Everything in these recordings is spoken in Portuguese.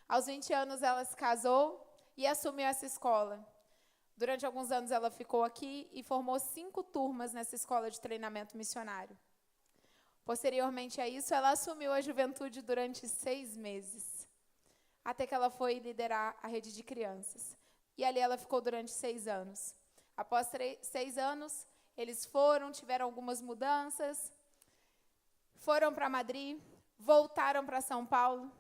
Aos 20 anos, ela se casou e assumiu essa escola. Durante alguns anos, ela ficou aqui e formou 5 turmas nessa escola de treinamento missionário. Posteriormente a isso, ela assumiu a juventude durante 6 meses, até que ela foi liderar a rede de crianças. E ali ela ficou durante 6 anos. Após 6 anos, eles tiveram algumas mudanças, foram para Madrid, voltaram para São Paulo.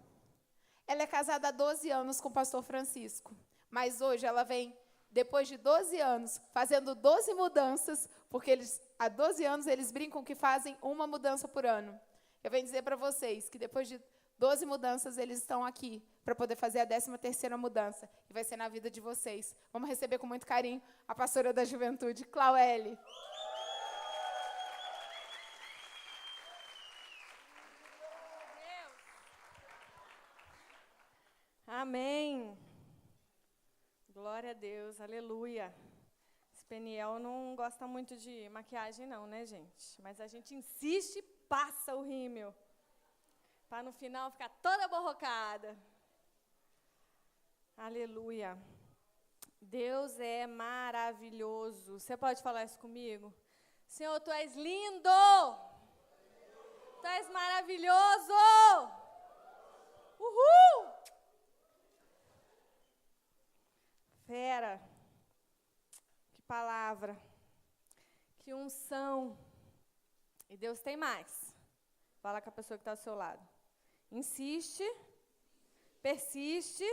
Ela é casada há 12 anos com o pastor Francisco, mas hoje ela vem, depois de 12 anos, fazendo 12 mudanças, porque há 12 anos eles brincam que fazem uma mudança por ano. Eu venho dizer para vocês que depois de 12 mudanças, eles estão aqui para poder fazer a 13ª mudança, e vai ser na vida de vocês. Vamos receber com muito carinho a pastora da juventude, Claueli. Amém. Glória a Deus, aleluia. Esse Peniel não gosta muito de maquiagem não, né, gente? Mas a gente insiste e passa o rímel, para no final ficar toda borrocada. Aleluia. Deus é maravilhoso. Você pode falar isso comigo? Senhor, Tu és lindo. Tu és maravilhoso. Uhul! Fera. Que palavra. Que unção. E Deus tem mais. Fala com a pessoa que está ao seu lado. Insiste. Persiste.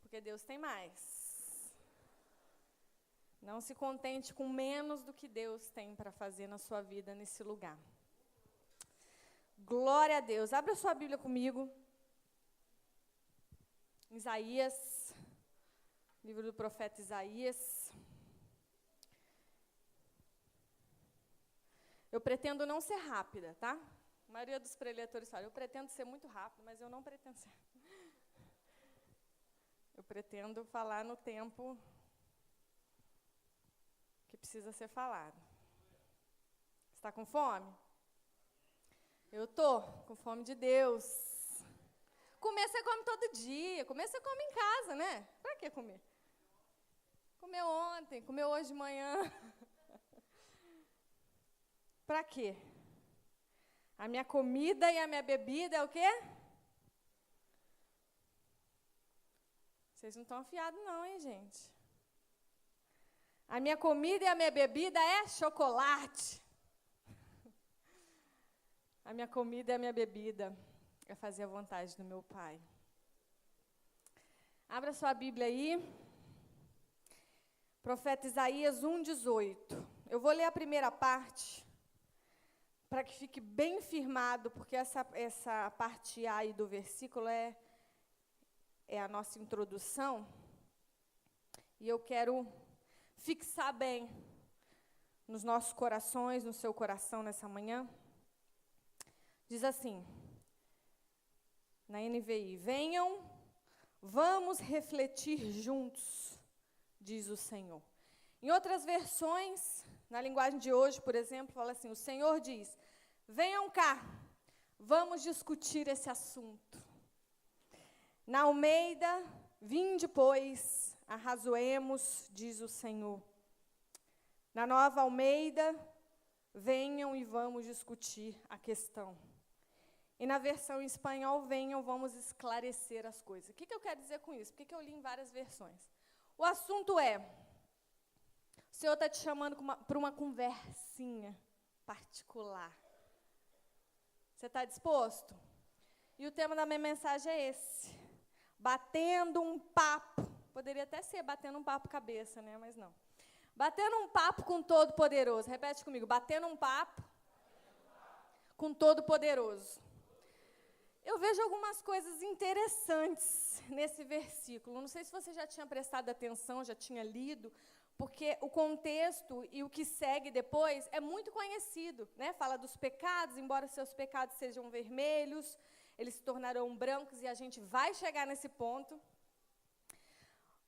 Porque Deus tem mais. Não se contente com menos do que Deus tem para fazer na sua vida nesse lugar. Glória a Deus. Abra sua Bíblia comigo. Isaías. Livro do profeta Isaías. Eu pretendo não ser rápida, tá? A maioria dos preletores fala, eu pretendo ser muito rápido, mas eu não pretendo ser. Eu pretendo falar no tempo que precisa ser falado. Está com fome? Eu estou com fome de Deus. Comer você come todo dia, comer você come em casa, né? Para que comer? Comeu ontem, comeu hoje de manhã. Para quê? A minha comida e a minha bebida é o quê? Vocês não estão afiados não, hein, gente? A minha comida e a minha bebida é chocolate. A minha comida e a minha bebida é fazer a vontade do meu Pai. Abra sua Bíblia aí. Profeta Isaías 1:18. Eu vou ler a primeira parte, para que fique bem firmado, porque essa parte A aí do versículo é a nossa introdução. E eu quero fixar bem nos nossos corações, no seu coração nessa manhã. Diz assim, na NVI, venham, vamos refletir juntos, diz o Senhor. Em outras versões, na linguagem de hoje, por exemplo, fala assim, o Senhor diz, venham cá, vamos discutir esse assunto. Na Almeida, vinde, pois, arrazoemos, diz o Senhor. Na Nova Almeida, venham e vamos discutir a questão. E na versão em espanhol, venham, vamos esclarecer as coisas. O que eu quero dizer com isso? Por que eu li em várias versões? O assunto é, o Senhor está te chamando para uma conversinha particular. Você está disposto? E o tema da minha mensagem é esse. Batendo um papo. Poderia até ser batendo um papo cabeça, né? Mas não. Batendo um papo com Todo-Poderoso. Repete comigo. Batendo um papo com Todo-Poderoso. Eu vejo algumas coisas interessantes nesse versículo. Não sei se você já tinha prestado atenção, já tinha lido, porque o contexto e o que segue depois é muito conhecido, né? Fala dos pecados, embora seus pecados sejam vermelhos, eles se tornarão brancos e a gente vai chegar nesse ponto.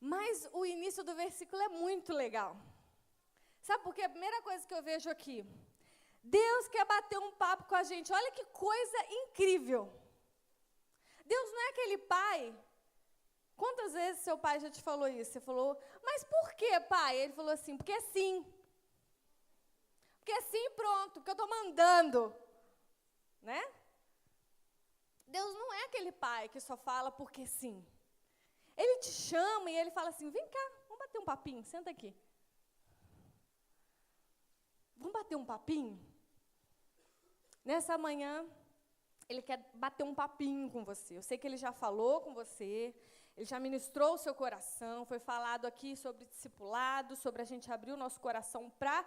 Mas o início do versículo é muito legal. Sabe por quê? A primeira coisa que eu vejo aqui, Deus quer bater um papo com a gente. Olha que coisa incrível. Deus não é aquele pai. Quantas vezes seu pai já te falou isso? Você falou, mas por que, pai? Ele falou assim, porque é sim. Porque é sim, pronto, porque eu estou mandando. Né? Deus não é aquele pai que só fala porque sim. Ele te chama e ele fala assim, vem cá, vamos bater um papinho, senta aqui. Vamos bater um papinho? Nessa manhã, ele quer bater um papinho com você. Eu sei que ele já falou com você, ele já ministrou o seu coração, foi falado aqui sobre discipulado, sobre a gente abrir o nosso coração para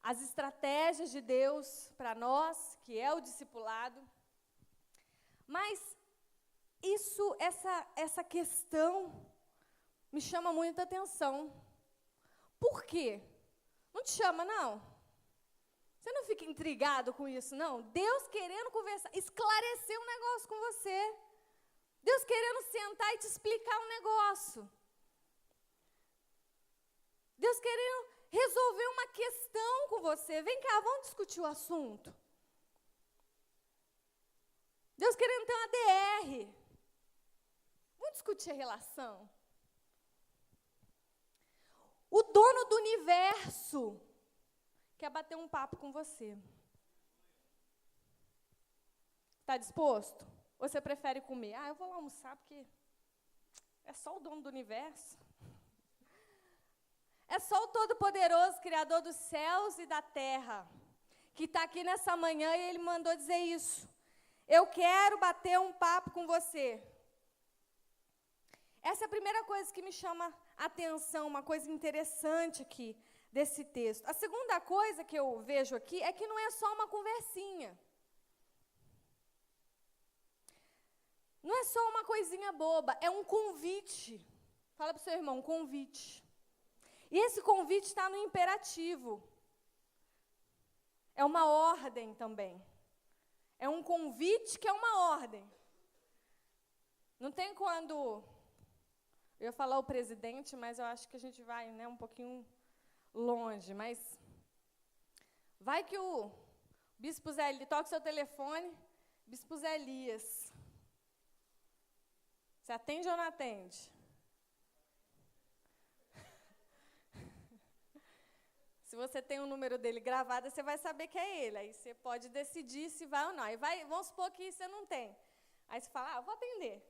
as estratégias de Deus para nós, que é o discipulado. Mas essa questão me chama muita atenção. Por quê? Não te chama, não? Você não fica intrigado com isso, não? Deus querendo conversar, esclarecer um negócio com você. Deus querendo sentar e te explicar um negócio. Deus querendo resolver uma questão com você. Vem cá, vamos discutir o assunto. Deus querendo ter uma DR. Vamos discutir a relação. O dono do universo quer bater um papo com você. Está disposto? Ou você prefere comer? Eu vou lá almoçar porque é só o dono do universo. É só o Todo-Poderoso, Criador dos céus e da terra, que está aqui nessa manhã e Ele mandou dizer isso. Eu quero bater um papo com você. Essa é a primeira coisa que me chama a atenção, uma coisa interessante aqui desse texto. A segunda coisa que eu vejo aqui é que não é só uma conversinha. Não é só uma coisinha boba, é um convite. Fala para o seu irmão, um convite. E esse convite está no imperativo. É uma ordem também. É um convite que é uma ordem. Não tem quando... Eu ia falar o presidente, mas eu acho que a gente vai, né, um pouquinho longe. Mas vai que o Bispo Zé Elias toca o seu telefone, Bispo Zé Elias. Você atende ou não atende? Se você tem o número dele gravado, você vai saber que é ele. Aí você pode decidir se vai ou não. Aí vamos supor que você não tem. Aí você fala, eu vou atender.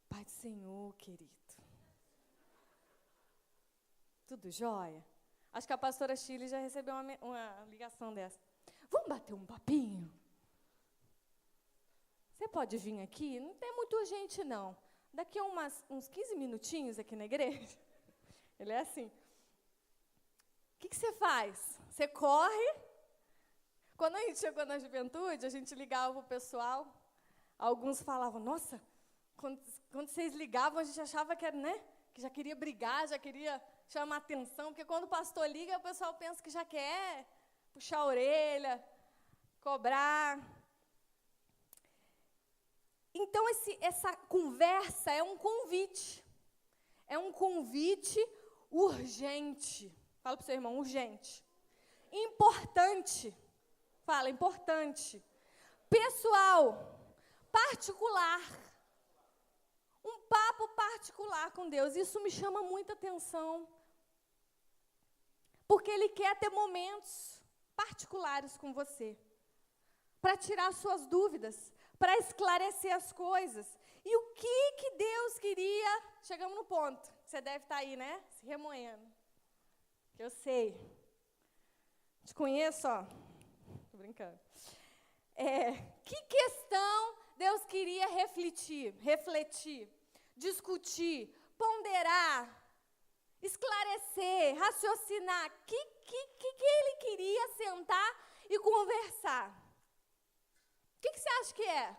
Pai do Senhor, querido. Tudo jóia? Acho que a pastora Chile já recebeu uma ligação dessa. Vamos bater um papinho? Você pode vir aqui? Não tem muito urgente, não. Daqui a uns 15 minutinhos aqui na igreja. Ele é assim. O que você faz? Você corre. Quando a gente chegou na juventude, a gente ligava para o pessoal. Alguns falavam, nossa, quando vocês ligavam, a gente achava que, né, que já queria brigar, já queria chamar atenção, porque quando o pastor liga, o pessoal pensa que já quer puxar a orelha, cobrar. Então, essa conversa é um convite. É um convite urgente. Fala para o seu irmão, urgente. Importante. Fala, importante. Pessoal, particular. Um papo particular com Deus. Isso me chama muita atenção. Porque Ele quer ter momentos particulares com você. Para tirar suas dúvidas. Para esclarecer as coisas. E o que Deus queria... Chegamos no ponto. Você deve estar aí, né? Se remoendo. Eu sei. Te conheço, ó. Tô brincando. Que questão Deus queria refletir, discutir, ponderar, esclarecer, raciocinar? Que Ele queria sentar e conversar? O que você acha que é?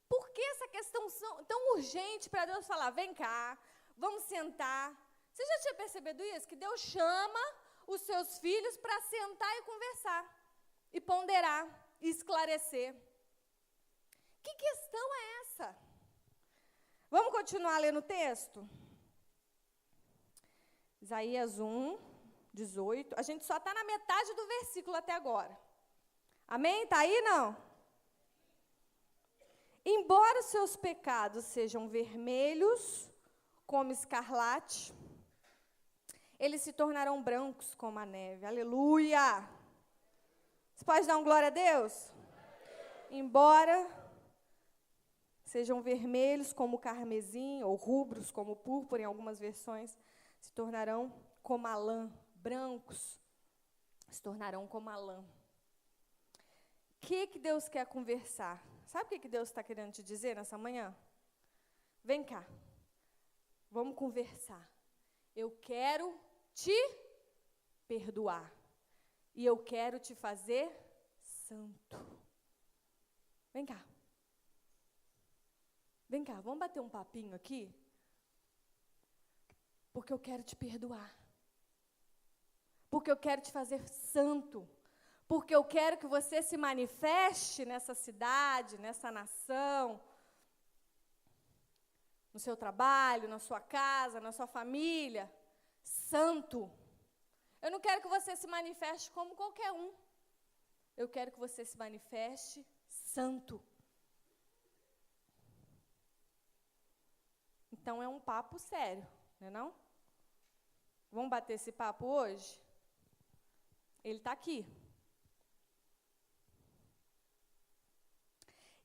Por que essa questão tão urgente para Deus falar, vem cá, vamos sentar? Você já tinha percebido isso? Que Deus chama os seus filhos para sentar e conversar, e ponderar, e esclarecer. Que questão é essa? Vamos continuar lendo o texto? Isaías 1, 18. A gente só está na metade do versículo até agora. Amém? Está aí, não? embora seus pecados sejam vermelhos como escarlate, eles se tornarão brancos como a neve. Aleluia! Você pode dar um glória a Deus? Embora sejam vermelhos como carmesim, ou rubros como púrpura, em algumas versões, se tornarão como a lã. Brancos se tornarão como a lã. O que Deus quer conversar? Sabe o que Deus está querendo te dizer nessa manhã? Vem cá, vamos conversar. Eu quero te perdoar. E eu quero te fazer santo. Vem cá. Vem cá, vamos bater um papinho aqui? Porque eu quero te perdoar. Porque eu quero te fazer santo. Porque eu quero que você se manifeste nessa cidade, nessa nação, no seu trabalho, na sua casa, na sua família, santo. Eu não quero que você se manifeste como qualquer um. Eu quero que você se manifeste santo. Então é um papo sério, não é não? Vamos bater esse papo hoje? Ele está aqui.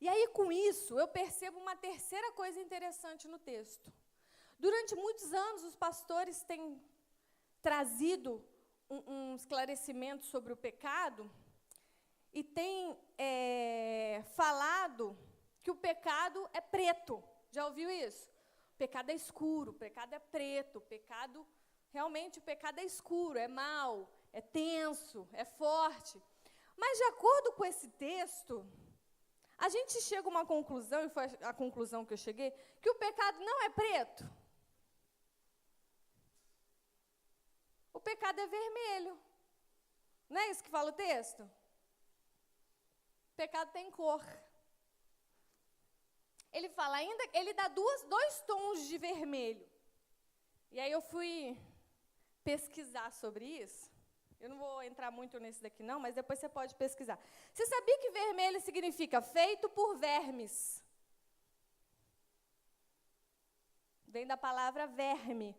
E aí, com isso, eu percebo uma terceira coisa interessante no texto. Durante muitos anos, os pastores têm trazido um esclarecimento sobre o pecado e têm falado que o pecado é preto. Já ouviu isso? O pecado é escuro, o pecado é preto, o pecado, realmente o pecado é escuro, é mau, é tenso, é forte. Mas, de acordo com esse texto, a gente chega a uma conclusão, e foi a conclusão que eu cheguei, que o pecado não é preto. O pecado é vermelho. Não é isso que fala o texto? O pecado tem cor. Ele fala ainda, ele dá dois tons de vermelho. E aí eu fui pesquisar sobre isso. Eu não vou entrar muito nesse daqui não, mas depois você pode pesquisar. Você sabia que vermelho significa feito por vermes? Vem da palavra verme.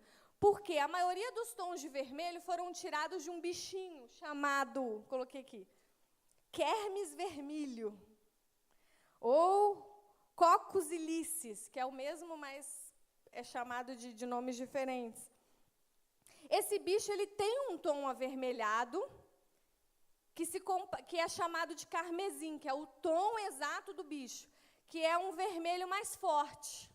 Porque a maioria dos tons de vermelho foram tirados de um bichinho chamado, coloquei aqui, Kermes vermilho. Ou Coccus ilicis, que é o mesmo, mas é chamado de nomes diferentes. Esse bicho ele tem um tom avermelhado, que é chamado de carmesim, que é o tom exato do bicho, que é um vermelho mais forte.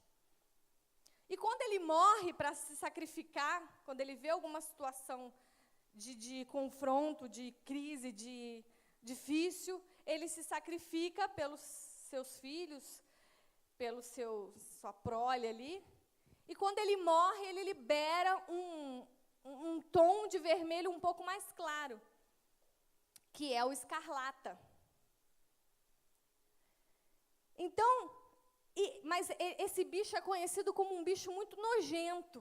E quando ele morre para se sacrificar, quando ele vê alguma situação de confronto, de crise, de difícil, ele se sacrifica pelos seus filhos, pelo sua prole ali. E quando ele morre, ele libera um tom de vermelho um pouco mais claro, que é o escarlata. Então, mas esse bicho é conhecido como um bicho muito nojento.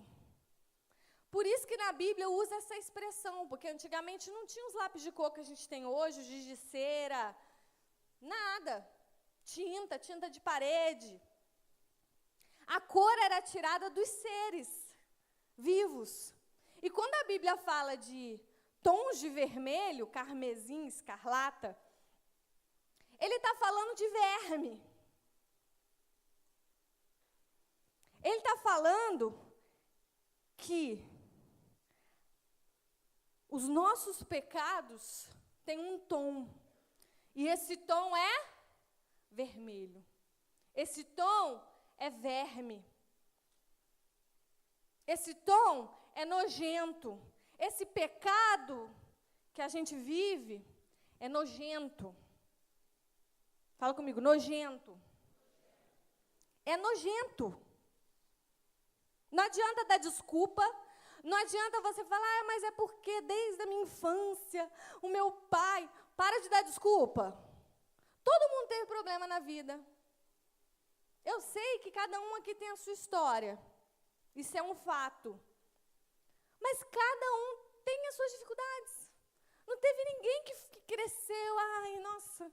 Por isso que na Bíblia usa essa expressão, porque antigamente não tinha os lápis de cor que a gente tem hoje, os giz de cera, nada. Tinta de parede. A cor era tirada dos seres vivos. E quando a Bíblia fala de tons de vermelho, carmesim, escarlata, ele está falando de verme. Ele está falando que os nossos pecados têm um tom. E esse tom é vermelho. Esse tom é verme. Esse tom é nojento. Esse pecado que a gente vive é nojento. Fala comigo, nojento. É nojento. Não adianta dar desculpa. Não adianta você falar, mas é porque desde a minha infância, o meu pai... Para de dar desculpa. Todo mundo teve problema na vida. Eu sei que cada um aqui tem a sua história. Isso é um fato. Mas cada um tem as suas dificuldades. Não teve ninguém que cresceu, ai, nossa,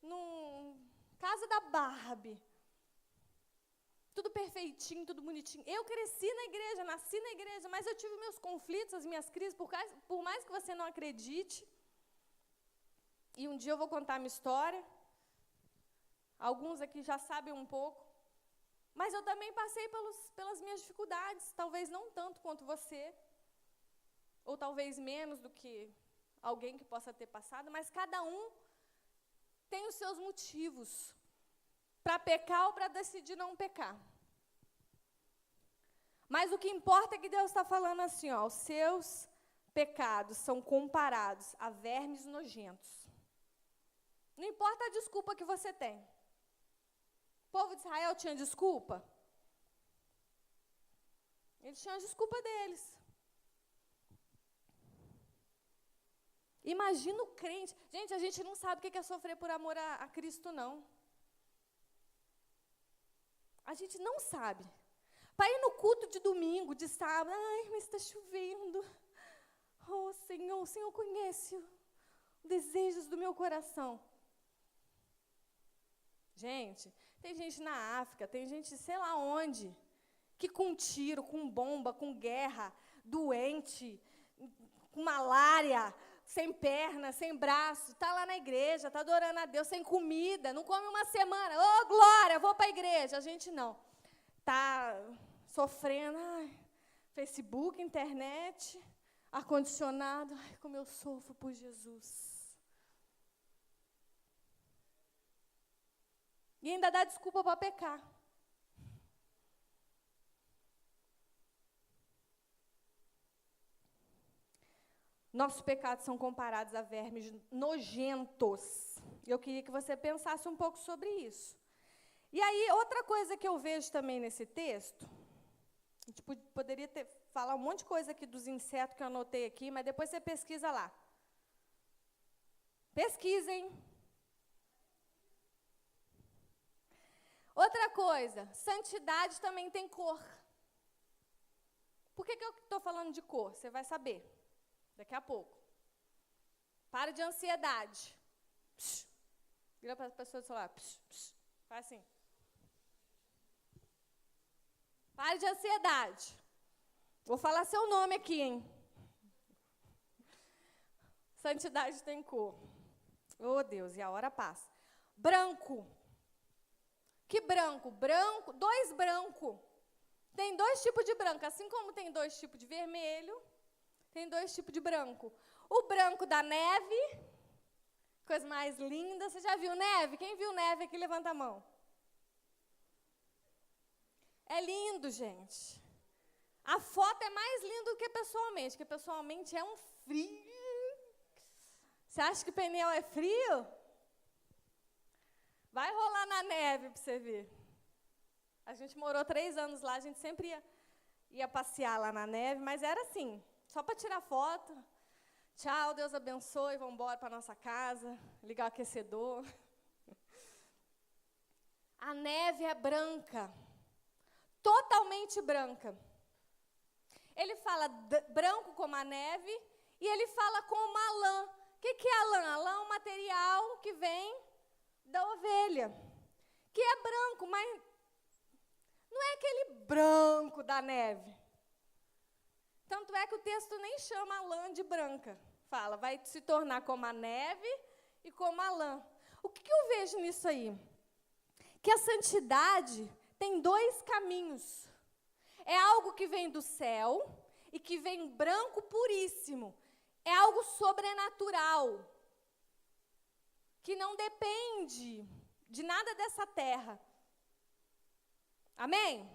no casa da Barbie. tudo perfeitinho, tudo bonitinho. Eu cresci na igreja, nasci na igreja, mas eu tive meus conflitos, as minhas crises, por mais que você não acredite. E um dia eu vou contar a minha história. Alguns aqui já sabem um pouco. Mas eu também passei pelas minhas dificuldades, talvez não tanto quanto você, ou talvez menos do que alguém que possa ter passado, mas cada um tem os seus motivos para pecar ou para decidir não pecar. Mas o que importa é que Deus está falando assim, ó, os seus pecados são comparados a vermes nojentos. Não importa a desculpa que você tem. O povo de Israel tinha desculpa? Eles tinham a desculpa deles. Imagina o crente. Gente, a gente não sabe o que é sofrer por amor a Cristo, não. A gente não sabe. Para ir no culto de domingo, de sábado, ai, mas está chovendo. Oh, Senhor, o Senhor conhece os desejos do meu coração. Gente, tem gente na África, tem gente sei lá onde, que com tiro, com bomba, com guerra, doente, com malária, sem perna, sem braço, está lá na igreja, está adorando a Deus, sem comida, não come uma semana. Oh, glória, vou para a igreja. A gente não. Está sofrendo, ai, Facebook, internet, ar-condicionado. Ai, como eu sofro por Jesus. E ainda dá desculpa para pecar. Nossos pecados são comparados a vermes nojentos. Eu queria que você pensasse um pouco sobre isso. E aí, outra coisa que eu vejo também nesse texto, a gente poderia falar um monte de coisa aqui dos insetos que eu anotei aqui, mas depois você pesquisa lá. Pesquisem. Outra coisa, santidade também tem cor. Por que eu estou falando de cor? Você vai saber daqui a pouco. Para de ansiedade. Psh. Vira para a pessoa do seu lado. Psh, psh. Faz assim. Pare de ansiedade. Vou falar seu nome aqui, hein? Santidade tem cor. Oh, Deus, e a hora passa. Branco. Que branco? Branco, dois branco. Tem dois tipos de branco. Assim como tem dois tipos de vermelho, tem dois tipos de branco. O branco da neve, coisa mais linda. Você já viu neve? Quem viu neve aqui, levanta a mão. É lindo, gente. A foto é mais linda do que pessoalmente, porque pessoalmente é um frio. Você acha que pneu é frio? Vai rolar na neve para você ver. A gente morou 3 anos lá, a gente sempre ia passear lá na neve, mas era assim, só para tirar foto. Tchau, Deus abençoe, vamos embora para nossa casa, ligar o aquecedor. A neve é branca, totalmente branca. Ele fala branco como a neve e ele fala como a lã. O que é a lã? A lã é um material que vem da ovelha, que é branco, mas não é aquele branco da neve. Tanto é que o texto nem chama a lã de branca. Fala, vai se tornar como a neve e como a lã. O que eu vejo nisso aí? Que a santidade tem 2 caminhos. É algo que vem do céu e que vem branco puríssimo. É algo sobrenatural, que não depende de nada dessa terra. Amém?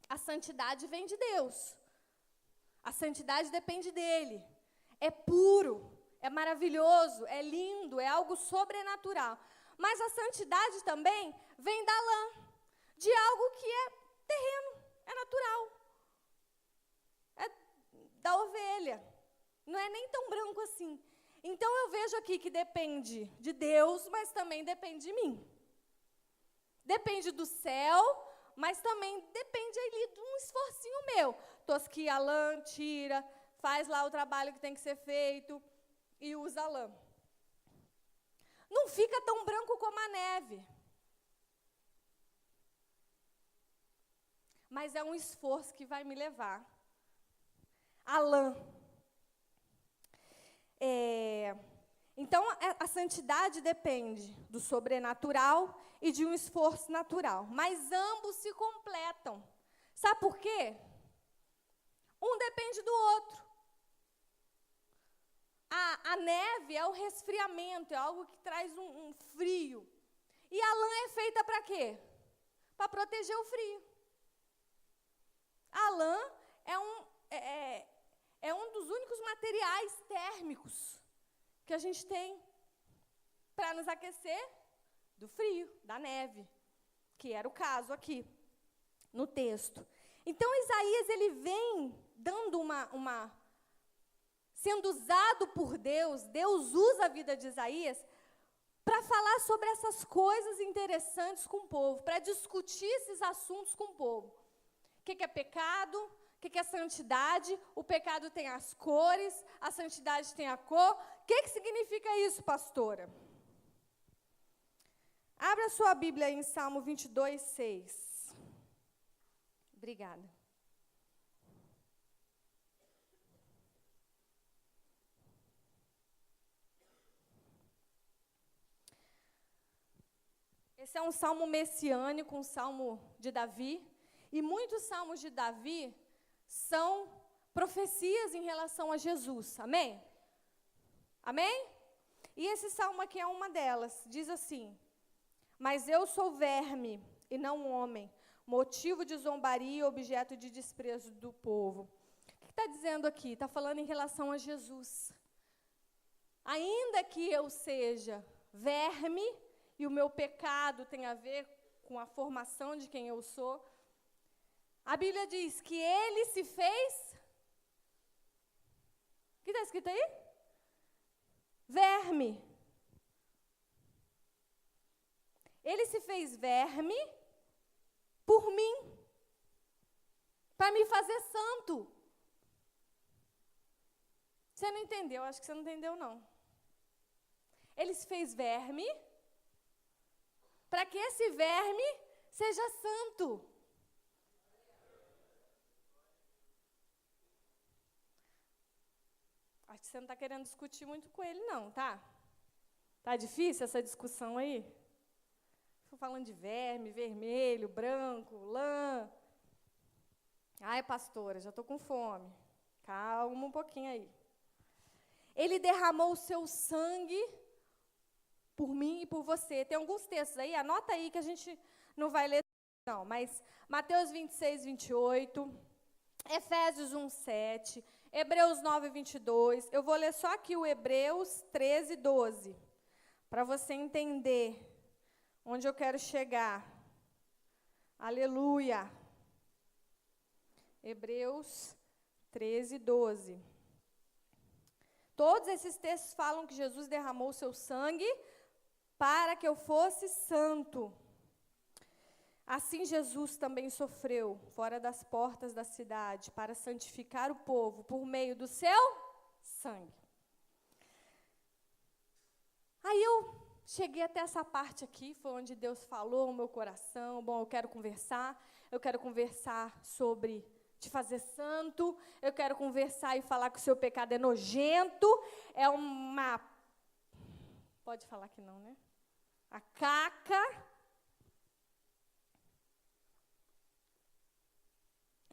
A santidade vem de Deus. A santidade depende dele. É puro, é maravilhoso, é lindo, é algo sobrenatural. Mas a santidade também vem da lã, de algo que é terreno, é natural. É da ovelha. Não é nem tão branco assim. Então, eu vejo aqui que depende de Deus, mas também depende de mim. Depende do céu, mas também depende ali de um esforcinho meu. Tosquia a lã, tira, faz lá o trabalho que tem que ser feito e usa a lã. Não fica tão branco como a neve. mas é um esforço que vai me levar à lã. Então, a santidade depende do sobrenatural e de um esforço natural, mas ambos se completam. Sabe por quê? Um depende do outro. A neve é o resfriamento, é algo que traz um frio. E a lã é feita para quê? Para proteger o frio. A lã é um dos únicos materiais térmicos que a gente tem para nos aquecer do frio, da neve, que era o caso aqui no texto. Então, Isaías, ele vem dando sendo usado por Deus, Deus usa a vida de Isaías para falar sobre essas coisas interessantes com o povo, para discutir esses assuntos com o povo. O que é pecado? O que é santidade? O pecado tem as cores, a santidade tem a cor. O que significa isso, pastora? Abra sua Bíblia aí em Salmo 22, 6. Obrigada. Esse é um salmo messiânico, um salmo de Davi. E muitos salmos de Davi são profecias em relação a Jesus. Amém? Amém? E esse salmo aqui é uma delas. Diz assim: mas eu sou verme e não homem, motivo de zombaria e objeto de desprezo do povo. O que está dizendo aqui? Está falando em relação a Jesus. Ainda que eu seja verme, e o meu pecado tem a ver com a formação de quem eu sou, a Bíblia diz que ele se fez... O que está escrito aí? Verme. Ele se fez verme por mim, para me fazer santo. Você não entendeu? Acho que você não entendeu, não. Ele se fez verme para que esse verme seja santo. Acho que você não está querendo discutir muito com ele, não, tá? Tá difícil essa discussão aí? Estou falando de verme, vermelho, branco, lã. Ai, pastora, já estou com fome. Calma um pouquinho aí. Ele derramou o seu sangue por mim e por você. Tem alguns textos aí, anota aí que a gente não vai ler, não. Mas Mateus 26, 28, Efésios 1, 7, Hebreus 9, 22. Eu vou ler só aqui o Hebreus 13, 12, para você entender onde eu quero chegar. Aleluia. Hebreus 13, 12. Todos esses textos falam que Jesus derramou o seu sangue para que eu fosse santo. Assim Jesus também sofreu fora das portas da cidade para santificar o povo por meio do seu sangue. Aí eu cheguei até essa parte aqui, foi onde Deus falou no meu coração. Bom, eu quero conversar sobre te fazer santo, eu quero conversar e falar que o seu pecado é nojento, é uma... Pode falar que não, né? A caca.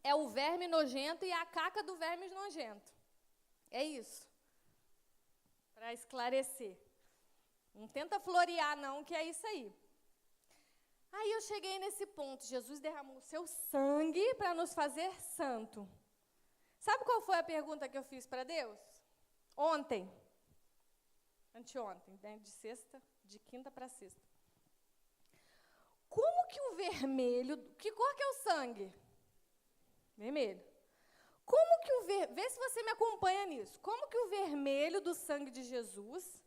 É o verme nojento e a caca do verme nojento. É isso. Para esclarecer. Não tenta florear, não, que é isso aí. Aí eu cheguei nesse ponto. Jesus derramou o seu sangue para nos fazer santo. Sabe qual foi a pergunta que eu fiz para Deus? Ontem. Anteontem, né? De quinta para sexta. Como que o vermelho... Que cor que é o sangue? Vermelho. Como que o vermelho... Vê se você me acompanha nisso. Como que o vermelho do sangue de Jesus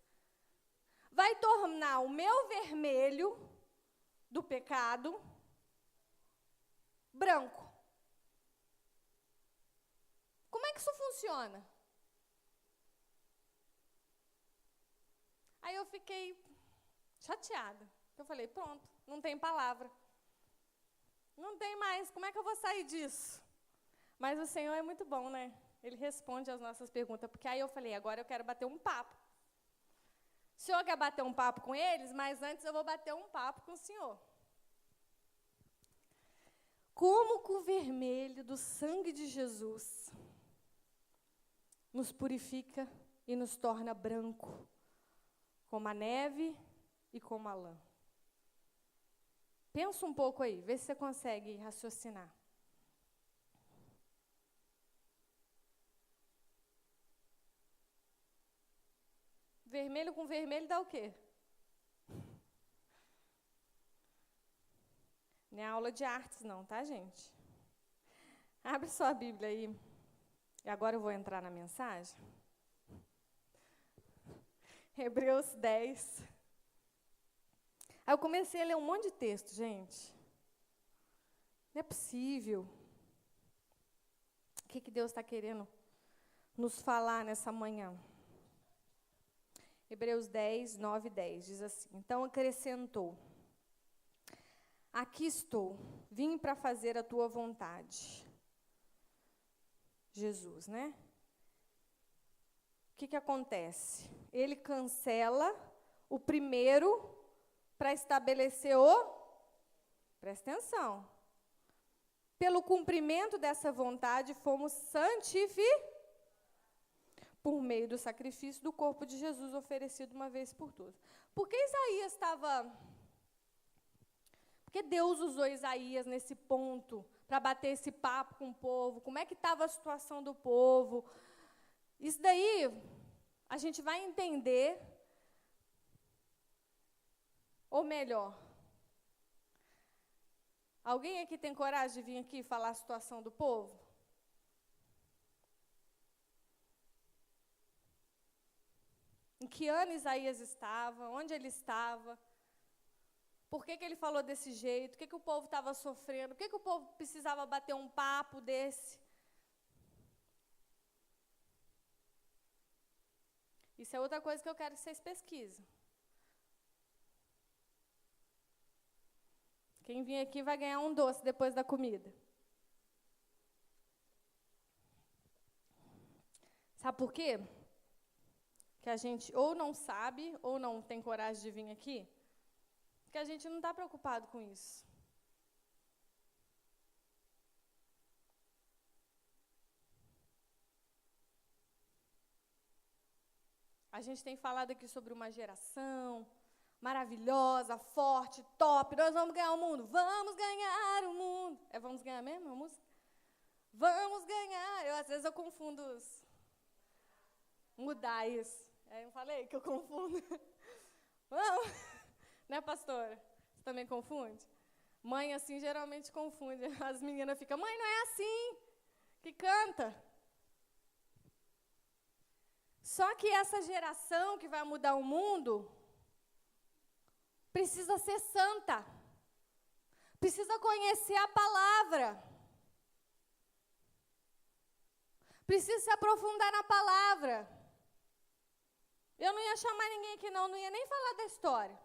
vai tornar o meu vermelho do pecado branco? Como é que isso funciona? Aí eu fiquei chateada. Eu falei, pronto, não tem palavra. Não não tem mais, como é que eu vou sair disso? Mas o Senhor é muito bom, né? Ele responde às nossas perguntas, porque aí eu falei, agora eu quero bater um papo. O Senhor quer bater um papo com eles, mas antes eu vou bater um papo com o Senhor. Como que o vermelho do sangue de Jesus nos purifica e nos torna branco, como a neve e como a lã? Pensa um pouco aí, vê se você consegue raciocinar. Vermelho com vermelho dá o quê? Não é aula de artes não, tá, gente? Abre sua Bíblia aí. E agora eu vou entrar na mensagem. Hebreus 10. Aí eu comecei a ler um monte de texto, gente. Não é possível. O que Deus está querendo nos falar nessa manhã? Hebreus 10, 9 e 10, diz assim, então acrescentou, aqui estou, vim para fazer a tua vontade. Jesus, né? O que acontece? Ele cancela o primeiro para estabelecer o... Presta atenção. Pelo cumprimento dessa vontade, fomos santificados por meio do sacrifício do corpo de Jesus oferecido uma vez por todas. Por que Isaías estava... Por que Deus usou Isaías nesse ponto para bater esse papo com o povo? Como é que estava a situação do povo? Isso daí a gente vai entender, ou melhor, alguém aqui tem coragem de vir aqui falar a situação do povo? Em que ano Isaías estava? Onde ele estava? Por que ele falou desse jeito? O que o povo estava sofrendo? Por que o povo precisava bater um papo desse? Isso é outra coisa que eu quero que vocês pesquisem. Quem vir aqui vai ganhar um doce depois da comida. Sabe por quê? Que a gente ou não sabe, ou não tem coragem de vir aqui, que a gente não está preocupado com isso. A gente tem falado aqui sobre uma geração maravilhosa, forte, top, nós vamos ganhar o mundo. Vamos ganhar o mundo. É vamos ganhar mesmo a música? Vamos ganhar. Às vezes eu confundo mudar isso. Eu falei que eu confundo. Vamos. Né, pastora? Você também confunde? Mãe, assim, geralmente confunde. As meninas ficam, mãe, não é assim que canta. Só que essa geração que vai mudar o mundo precisa ser santa. Precisa conhecer a palavra. Precisa se aprofundar na palavra. Eu não ia chamar ninguém aqui não ia nem falar da história.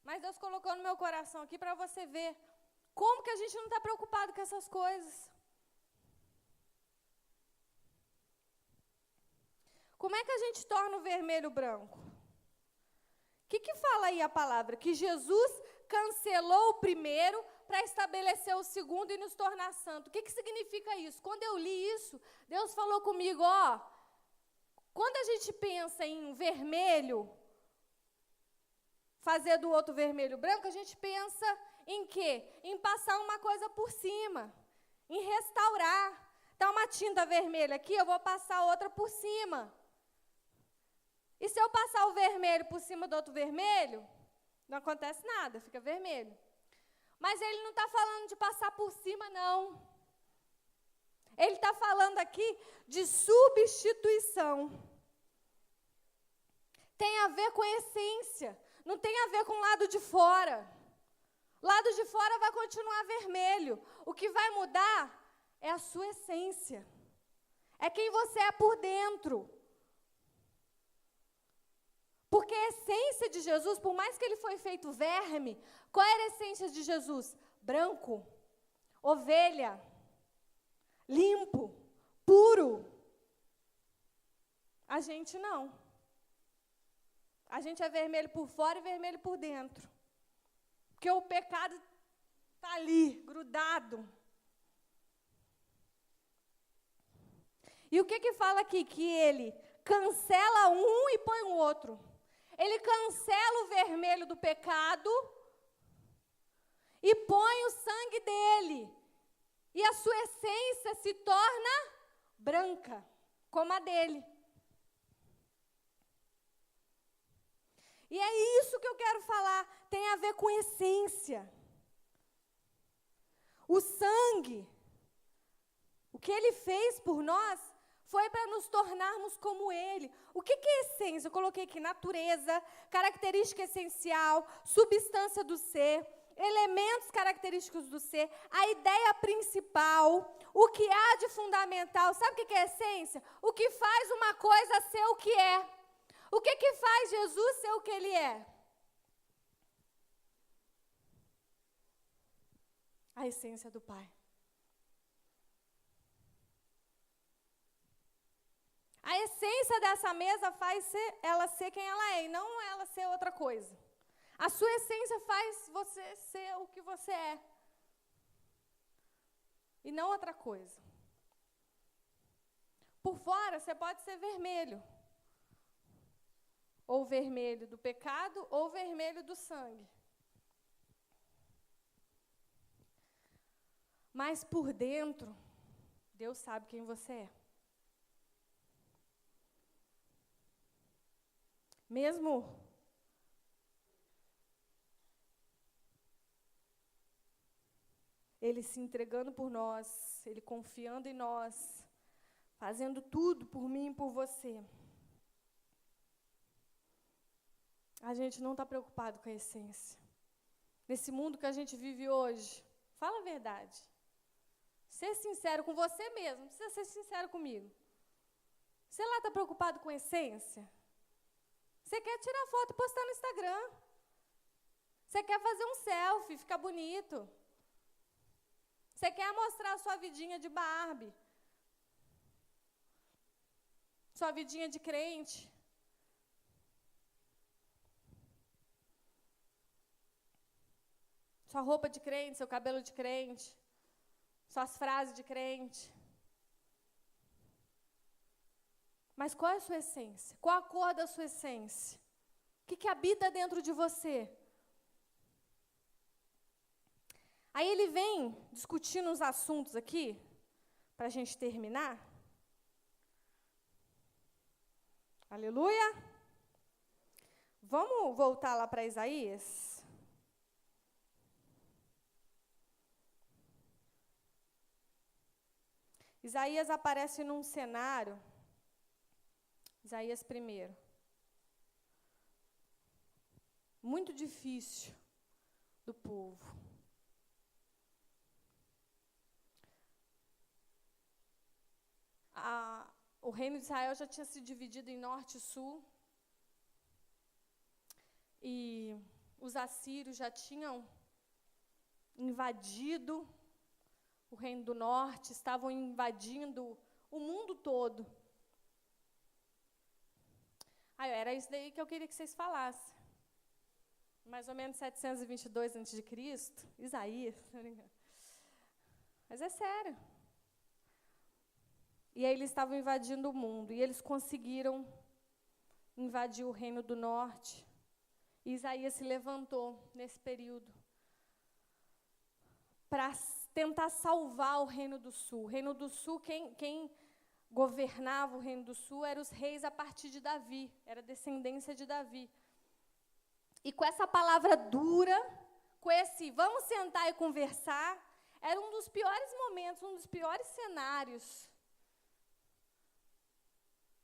Mas Deus colocou no meu coração aqui para você ver como que a gente não está preocupado com essas coisas. Como é que a gente torna o vermelho branco? O que fala aí a palavra? Que Jesus cancelou o primeiro para estabelecer o segundo e nos tornar santo. O que significa isso? Quando eu li isso, Deus falou comigo, quando a gente pensa em vermelho, fazer do outro vermelho branco, a gente pensa em quê? Em passar uma coisa por cima, em restaurar. Tá uma tinta vermelha aqui, eu vou passar outra por cima. E se eu passar o vermelho por cima do outro vermelho, não acontece nada, fica vermelho. Mas ele não está falando de passar por cima, não. Ele está falando aqui de substituição. Tem a ver com a essência, não tem a ver com o lado de fora. O lado de fora vai continuar vermelho. O que vai mudar é a sua essência. É quem você é por dentro. Porque a essência de Jesus, por mais que ele foi feito verme, qual era a essência de Jesus? Branco. ovelha, limpo, puro. A gente não. A gente é vermelho por fora e vermelho por dentro. Porque o pecado está ali, grudado. E o que fala aqui? Que ele cancela um e põe o outro. Ele cancela o vermelho do pecado e põe o sangue dele. E a sua essência se torna branca, como a dele. E é isso que eu quero falar, tem a ver com essência. O sangue, o que ele fez por nós, foi para nos tornarmos como ele. O que é essência? Eu coloquei aqui natureza, característica essencial, substância do ser, elementos característicos do ser, a ideia principal, o que há de fundamental. Sabe o que é essência? O que faz uma coisa ser o que é. O que faz Jesus ser o que ele é? A essência do Pai. A essência dessa mesa faz ela ser quem ela é, e não ela ser outra coisa. A sua essência faz você ser o que você é. E não outra coisa. Por fora, você pode ser vermelho. Ou vermelho do pecado, ou vermelho do sangue. Mas por dentro, Deus sabe quem você é. Mesmo Ele se entregando por nós, Ele confiando em nós, fazendo tudo por mim e por você. A gente não está preocupado com a essência. Nesse mundo que a gente vive hoje, fala a verdade. Ser sincero com você mesmo, não precisa ser sincero comigo. Você lá está preocupado com a essência? Você quer tirar foto e postar no Instagram. Você quer fazer um selfie, ficar bonito. Você quer mostrar a sua vidinha de Barbie. Sua vidinha de crente. Sua roupa de crente, seu cabelo de crente. Suas frases de crente. Mas qual é a sua essência? Qual a cor da sua essência? O que habita dentro de você? Aí ele vem discutindo os assuntos aqui, para a gente terminar. Aleluia! Vamos voltar lá para Isaías? Isaías aparece num cenário, Isaías 1, muito difícil do povo. O reino de Israel já tinha se dividido em norte e sul, e os assírios já tinham invadido o reino do norte, estavam invadindo o mundo todo. Era isso daí que eu queria que vocês falassem. Mais ou menos 722 a.C., Isaías. Mas é sério. E aí eles estavam invadindo o mundo, e eles conseguiram invadir o reino do norte. E Isaías se levantou nesse período para tentar salvar o reino do sul. O reino do sul, quem governava o reino do sul eram os reis a partir de Davi, era descendência de Davi. E com essa palavra dura, com esse vamos sentar e conversar, era um dos piores momentos, um dos piores cenários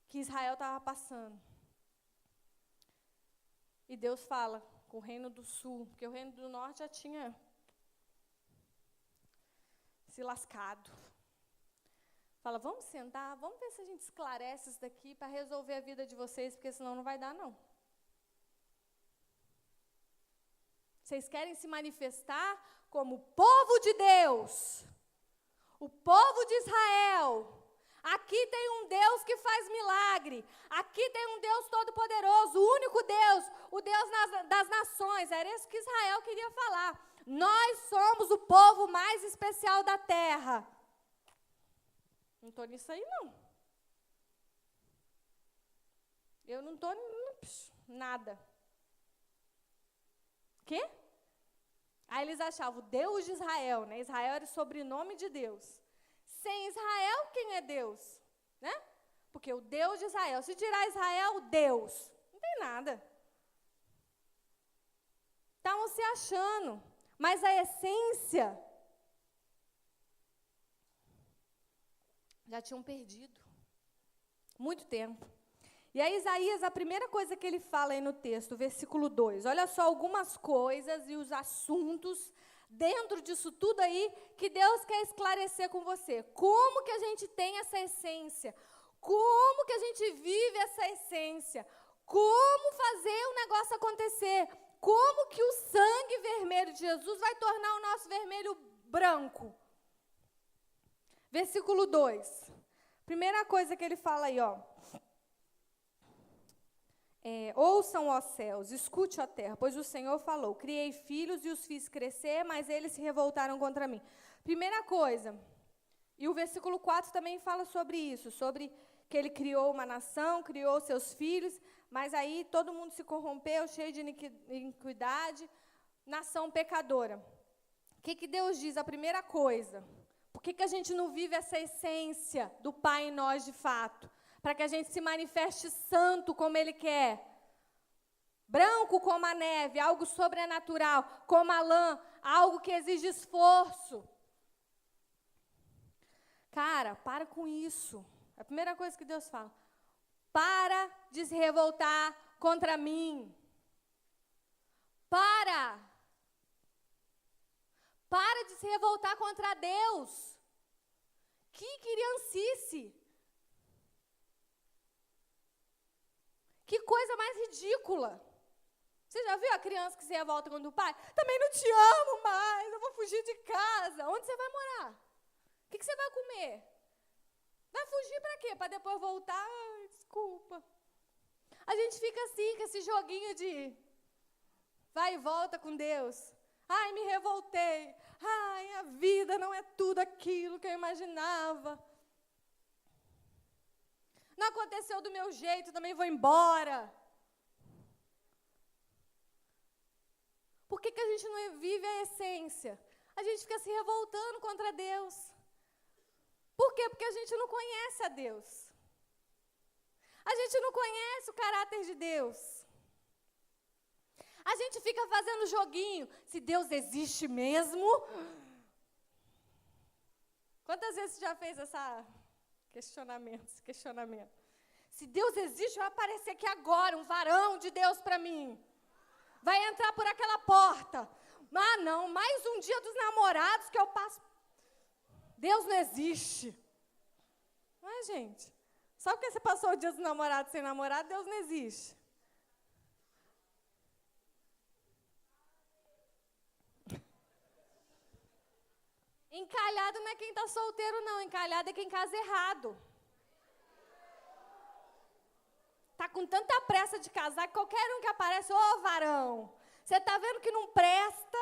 que Israel estava passando. E Deus fala com o reino do sul, porque o reino do norte já tinha se lascado. Fala, vamos sentar, vamos ver se a gente esclarece isso daqui para resolver a vida de vocês, porque senão não vai dar, não. Vocês querem se manifestar como povo de Deus, O povo de Israel. Aqui tem um Deus que faz milagre. Aqui tem um Deus todo-poderoso, o único Deus, o Deus das nações. Era isso que Israel queria falar. Nós somos o povo mais especial da terra. Não estou nisso aí, não. Eu não estou nada. Quê? Aí eles achavam o Deus de Israel, né? Israel era o sobrenome de Deus. Sem Israel, quem é Deus? Né? Porque o Deus de Israel, se tirar Israel, Deus, não tem nada. Estavam se achando, mas a essência já tinham perdido. Muito tempo. E aí Isaías, a primeira coisa que ele fala aí no texto, versículo 2, olha só algumas coisas e os assuntos dentro disso tudo aí que Deus quer esclarecer com você. Como que a gente tem essa essência? Como que a gente vive essa essência? Como fazer o negócio acontecer? Como que o sangue vermelho de Jesus vai tornar o nosso vermelho branco? Versículo 2. Primeira coisa que ele fala aí, ó. Ouçam, ó céus, escute a terra, pois o Senhor falou, criei filhos e os fiz crescer, mas eles se revoltaram contra mim. Primeira coisa, e o versículo 4 também fala sobre isso, sobre que ele criou uma nação, criou seus filhos, mas aí todo mundo se corrompeu, cheio de iniquidade, nação pecadora. O que Deus diz? A primeira coisa, por que a gente não vive essa essência do Pai em nós de fato? Para que a gente se manifeste santo como Ele quer. Branco como a neve, algo sobrenatural, como a lã, algo que exige esforço. Cara, para com isso. É a primeira coisa que Deus fala. Para de se revoltar contra mim. Para de se revoltar contra Deus. Que criancice. Que coisa mais ridícula. Você já viu a criança que se revolta contra o pai? Também não te amo mais, eu vou fugir de casa. Onde você vai morar? O que você vai comer? Vai fugir para quê? Para depois voltar? Ai, desculpa. A gente fica assim, com esse joguinho de vai e volta com Deus. Ai, me revoltei. Ai, a vida não é tudo aquilo que eu imaginava. Não aconteceu do meu jeito, também vou embora. Por que a gente não vive a essência? A gente fica se revoltando contra Deus. Por quê? Porque a gente não conhece a Deus. A gente não conhece o caráter de Deus. A gente fica fazendo joguinho. Se Deus existe mesmo? Quantas vezes você já fez esse questionamento? Se Deus existe, vai aparecer aqui agora um varão de Deus para mim. Vai entrar por aquela porta. Ah, não, mais um dia dos namorados que eu passo. Deus não existe. Não é, gente? Só porque você passou o dia dos namorados sem namorado, Deus não existe. Encalhado não é quem está solteiro, não. Encalhado é quem casa errado. Está com tanta pressa de casar que qualquer um que aparece, ô varão, você está vendo que não presta?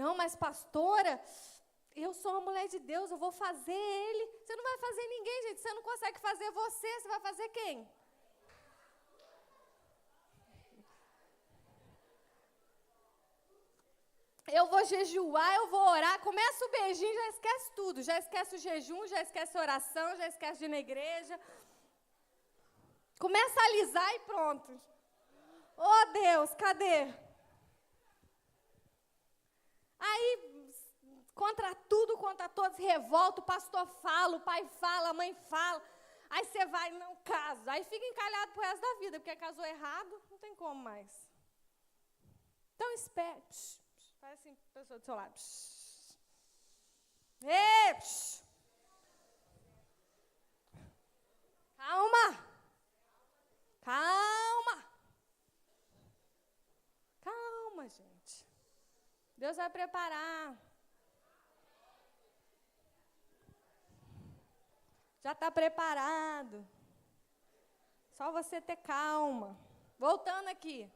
Não, mas pastora, eu sou uma mulher de Deus, eu vou fazer ele. Você não vai fazer ninguém, gente. Você não consegue fazer você vai fazer quem? Eu vou jejuar, eu vou orar, começa o beijinho, já esquece tudo. Já esquece o jejum, já esquece a oração, já esquece de ir na igreja. Começa a alisar e pronto. Oh, Deus, cadê? Aí, contra tudo, contra todos, revolta, o pastor fala, o pai fala, a mãe fala. Aí você vai, não casa. Aí fica encalhado pro resto da vida, porque casou errado, não tem como mais. Então, espere. Faz assim, pessoa do seu lado. Ei, calma. Calma. Calma, gente. Deus vai preparar. Já está preparado. Só você ter calma. Voltando aqui.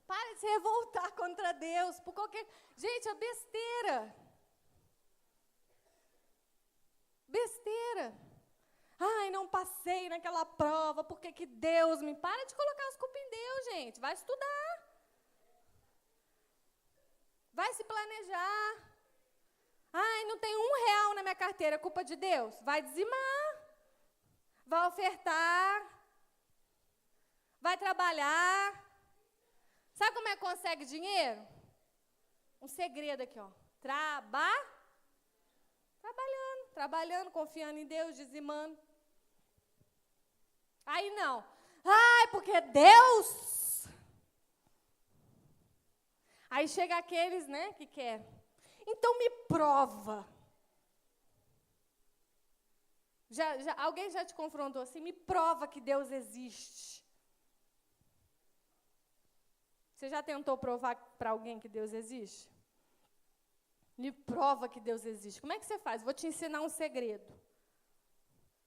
Para de se revoltar contra Deus por qualquer... Gente, é besteira. Besteira. Ai, não passei naquela prova, por que Deus me... Para de colocar as culpas em Deus, gente. Vai estudar. Vai se planejar. Ai, não tem R$1 na minha carteira, é culpa de Deus. Vai dizimar. Vai ofertar. Vai trabalhar. Sabe como é que consegue dinheiro? Um segredo aqui, ó. Trabalhando, confiando em Deus, dizimando. Aí não. Ai, porque Deus... Aí chega aqueles, né, que quer. Então me prova. Alguém já te confrontou assim? Me prova que Deus existe. Você já tentou provar para alguém que Deus existe? Me prova que Deus existe. Como é que você faz? Vou te ensinar um segredo.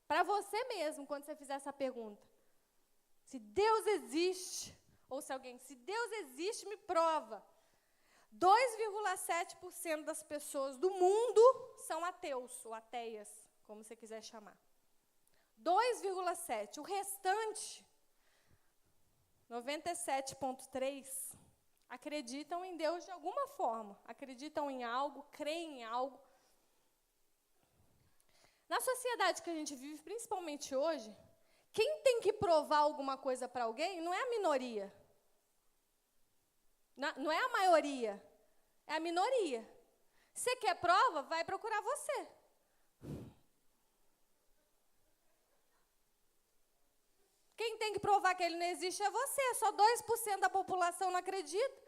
Para você mesmo, quando você fizer essa pergunta. Se Deus existe, ou se alguém, se Deus existe, me prova. 2,7% das pessoas do mundo são ateus, ou ateias, como você quiser chamar. 2,7%. O restante, 97,3%, acreditam em Deus de alguma forma. Acreditam em algo, creem em algo. Na sociedade que a gente vive, principalmente hoje, quem tem que provar alguma coisa para alguém não é a minoria. Não é a maioria, é a minoria. Você quer prova? Vai procurar você. Quem tem que provar que ele não existe é você. Só 2% da população não acredita.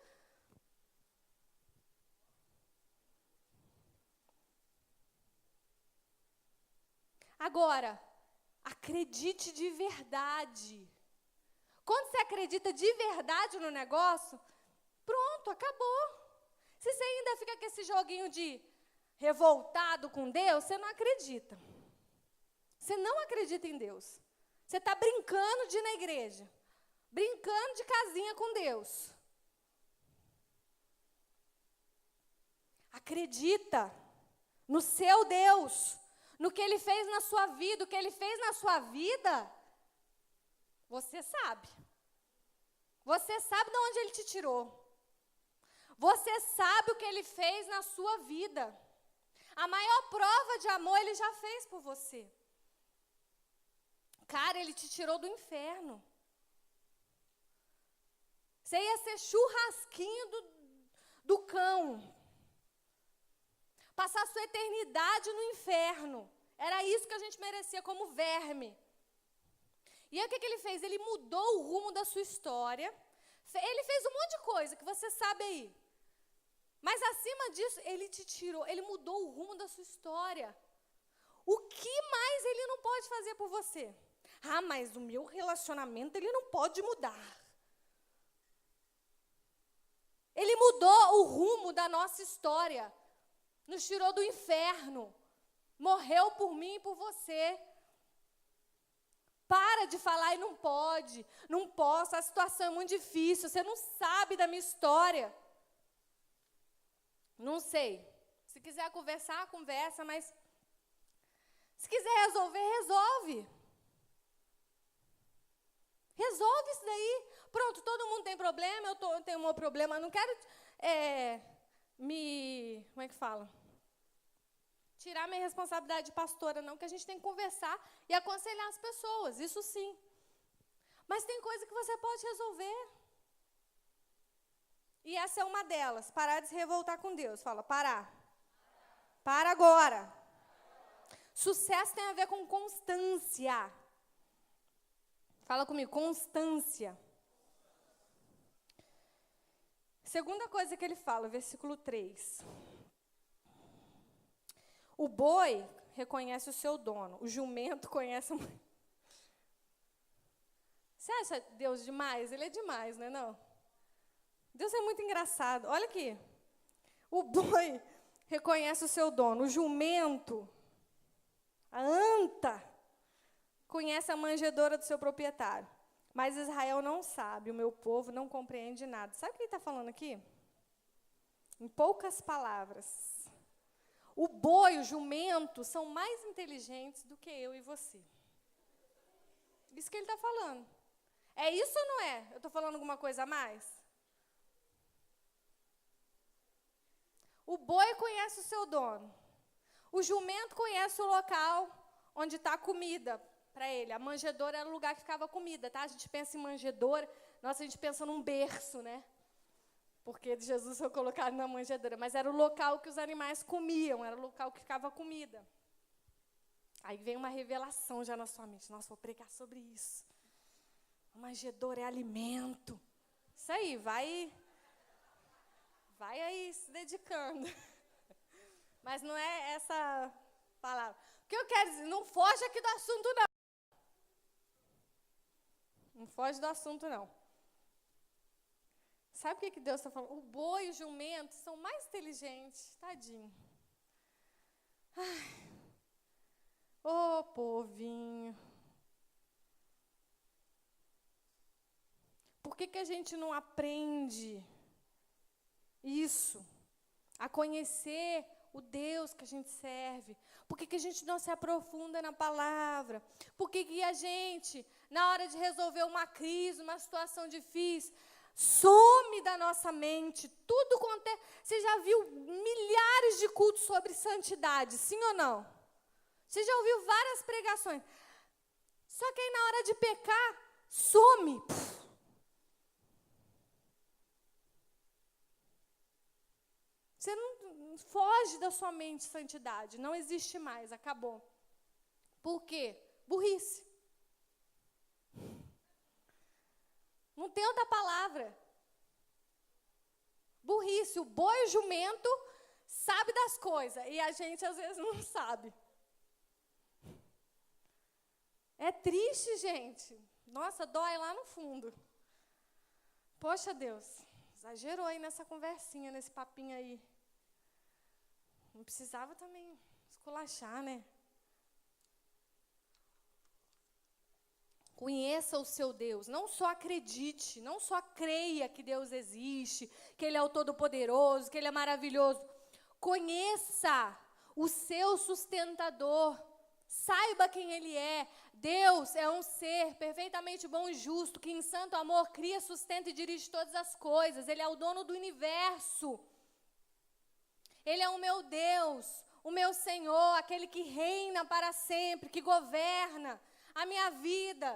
Agora, acredite de verdade. Quando você acredita de verdade no negócio, pronto, acabou. Se você ainda fica com esse joguinho de revoltado com Deus, você não acredita. Você não acredita em Deus. Você está brincando de ir na igreja. Brincando de casinha com Deus. Acredita no seu Deus, no que Ele fez na sua vida. O que Ele fez na sua vida, você sabe. Você sabe de onde Ele te tirou. Você sabe o que Ele fez na sua vida. A maior prova de amor Ele já fez por você. Cara, Ele te tirou do inferno. Você ia ser churrasquinho do cão. Passar a sua eternidade no inferno. Era isso que a gente merecia como verme. E aí o que Ele fez? Ele mudou o rumo da sua história. Ele fez um monte de coisa que você sabe aí. Mas acima disso, Ele te tirou, Ele mudou o rumo da sua história. O que mais Ele não pode fazer por você? Ah, mas o meu relacionamento Ele não pode mudar. Ele mudou o rumo da nossa história. Nos tirou do inferno. Morreu por mim e por você. Para de falar e não pode. Não posso, a situação é muito difícil. Você não sabe da minha história. Não sei. Se quiser conversar, conversa, mas se quiser resolver, resolve. Resolve isso daí. Pronto, todo mundo tem problema, eu tenho um problema. Não quero como é que fala? Tirar minha responsabilidade de pastora, não, que a gente tem que conversar e aconselhar as pessoas, isso sim. Mas tem coisa que você pode resolver. E essa é uma delas, parar de se revoltar com Deus. Fala, parar. Para agora. Sucesso tem a ver com constância. Fala comigo, constância. Segunda coisa que ele fala, versículo 3. O boi reconhece o seu dono, o jumento conhece a mãe. Você acha Deus demais? Ele é demais, não é não? Deus é muito engraçado. Olha aqui. O boi reconhece o seu dono. O jumento, a anta, conhece a manjedoura do seu proprietário. Mas Israel não sabe, o meu povo não compreende nada. Sabe o que ele está falando aqui? Em poucas palavras, o boi, o jumento, são mais inteligentes do que eu e você. Isso que ele está falando. É isso ou não é? Eu estou falando alguma coisa a mais? O boi conhece o seu dono. O jumento conhece o local onde está a comida para ele. A manjedoura era o lugar que ficava a comida, tá? A gente pensa em manjedoura, nossa, a gente pensa num berço, né? Porque Jesus foi colocado na manjedoura. Mas era o local que os animais comiam, era o local que ficava a comida. Aí vem uma revelação já na sua mente. Nossa, vou pregar sobre isso. A manjedoura é alimento. Isso aí, vai aí se dedicando. Mas não é essa palavra. O que eu quero dizer, não foge aqui do assunto, não. Não foge do assunto, não. Sabe o que Deus está falando? O boi e o jumento são mais inteligentes. Tadinho. Ai. Ô, povinho. Por que a gente não aprende isso? A conhecer o Deus que a gente serve? Por que a gente não se aprofunda na palavra? Por que a gente, na hora de resolver uma crise, uma situação difícil, some da nossa mente tudo quanto é... Você já viu milhares de cultos sobre santidade, sim ou não? Você já ouviu várias pregações. Só que aí na hora de pecar, some. Você não foge da sua mente santidade. Não existe mais, acabou. Por quê? Burrice. Não tem outra palavra. Burrice. O boi e o jumento sabe das coisas. E a gente, às vezes, não sabe. É triste, gente. Nossa, dói lá no fundo. Poxa, Deus. Exagerou aí nessa conversinha, nesse papinho aí. Não precisava também esculachar, né? Conheça o seu Deus. Não só acredite, não só creia que Deus existe, que Ele é o Todo-Poderoso, que Ele é maravilhoso. Conheça o seu sustentador. Saiba quem Ele é. Deus é um ser perfeitamente bom e justo, que em santo amor cria, sustenta e dirige todas as coisas. Ele é o dono do universo. Ele é o meu Deus, o meu Senhor, aquele que reina para sempre, que governa a minha vida.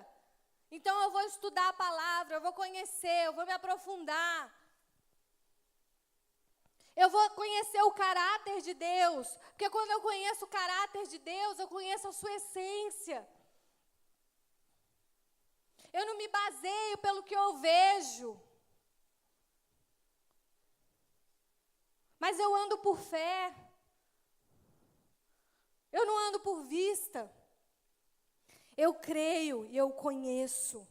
Então eu vou estudar a palavra, eu vou conhecer, eu vou me aprofundar. Eu vou conhecer o caráter de Deus, porque quando eu conheço o caráter de Deus, eu conheço a sua essência. Eu não me baseio pelo que eu vejo, mas eu ando por fé. Eu não ando por vista. Eu creio e eu conheço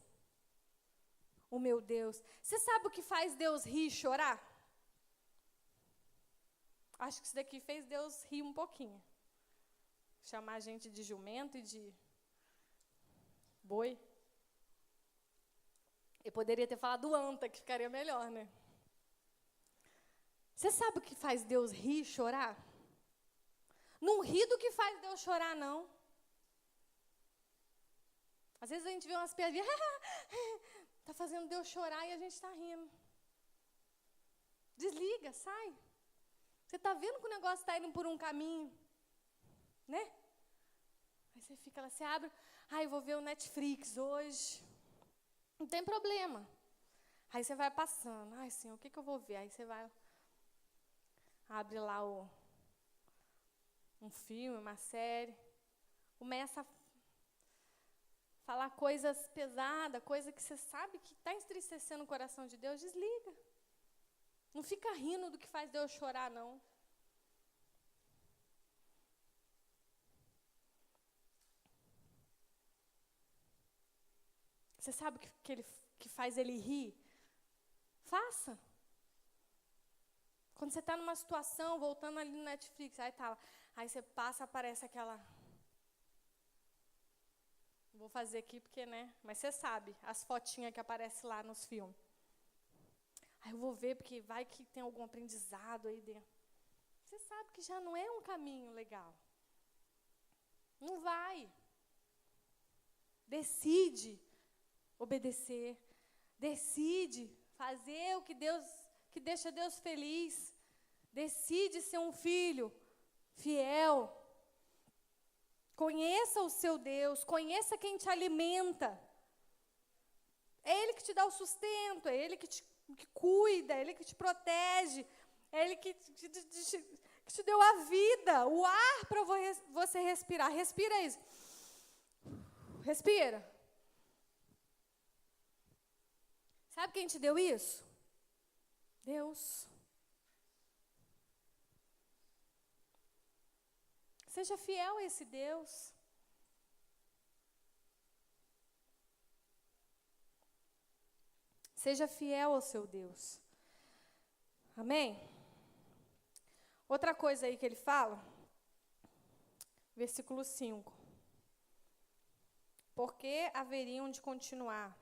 o meu Deus. Você sabe o que faz Deus rir e chorar? Acho que isso daqui fez Deus rir um pouquinho. Chamar a gente de jumento e de boi. Eu poderia ter falado anta, que ficaria melhor, né? Você sabe o que faz Deus rir e chorar? Não ri do que faz Deus chorar, não. Às vezes a gente vê umas piadinhas, está fazendo Deus chorar e a gente está rindo. Desliga, sai. Você está vendo que o negócio está indo por um caminho, né? Aí você fica lá, você abre, eu vou ver o Netflix hoje. Não tem problema. Aí você vai passando, Senhor, o que eu vou ver? Aí você vai, abre lá um filme, uma série, começa a falar coisas pesadas, coisa que você sabe que está entristecendo o coração de Deus, desliga. Não fica rindo do que faz Deus chorar, não. Você sabe o que faz ele rir? Faça. Quando você está numa situação, voltando ali no Netflix, aí você passa, aparece aquela Vou fazer aqui porque, né? Mas você sabe, as fotinhas que aparecem lá nos filmes. Aí eu vou ver porque vai que tem algum aprendizado aí dentro. Você sabe que já não é um caminho legal. Não vai. Decide obedecer. Decide fazer o que deixa Deus feliz. Decide ser um filho fiel. Conheça o seu Deus, conheça quem te alimenta. É Ele que te dá o sustento, é Ele que cuida, é Ele que te protege, é Ele que te deu a vida, o ar para você respirar. Respira isso. Respira. Sabe quem te deu isso? Deus. Seja fiel a esse Deus. Seja fiel ao seu Deus. Amém? Outra coisa aí que ele fala, versículo 5. Porque haveriam de continuar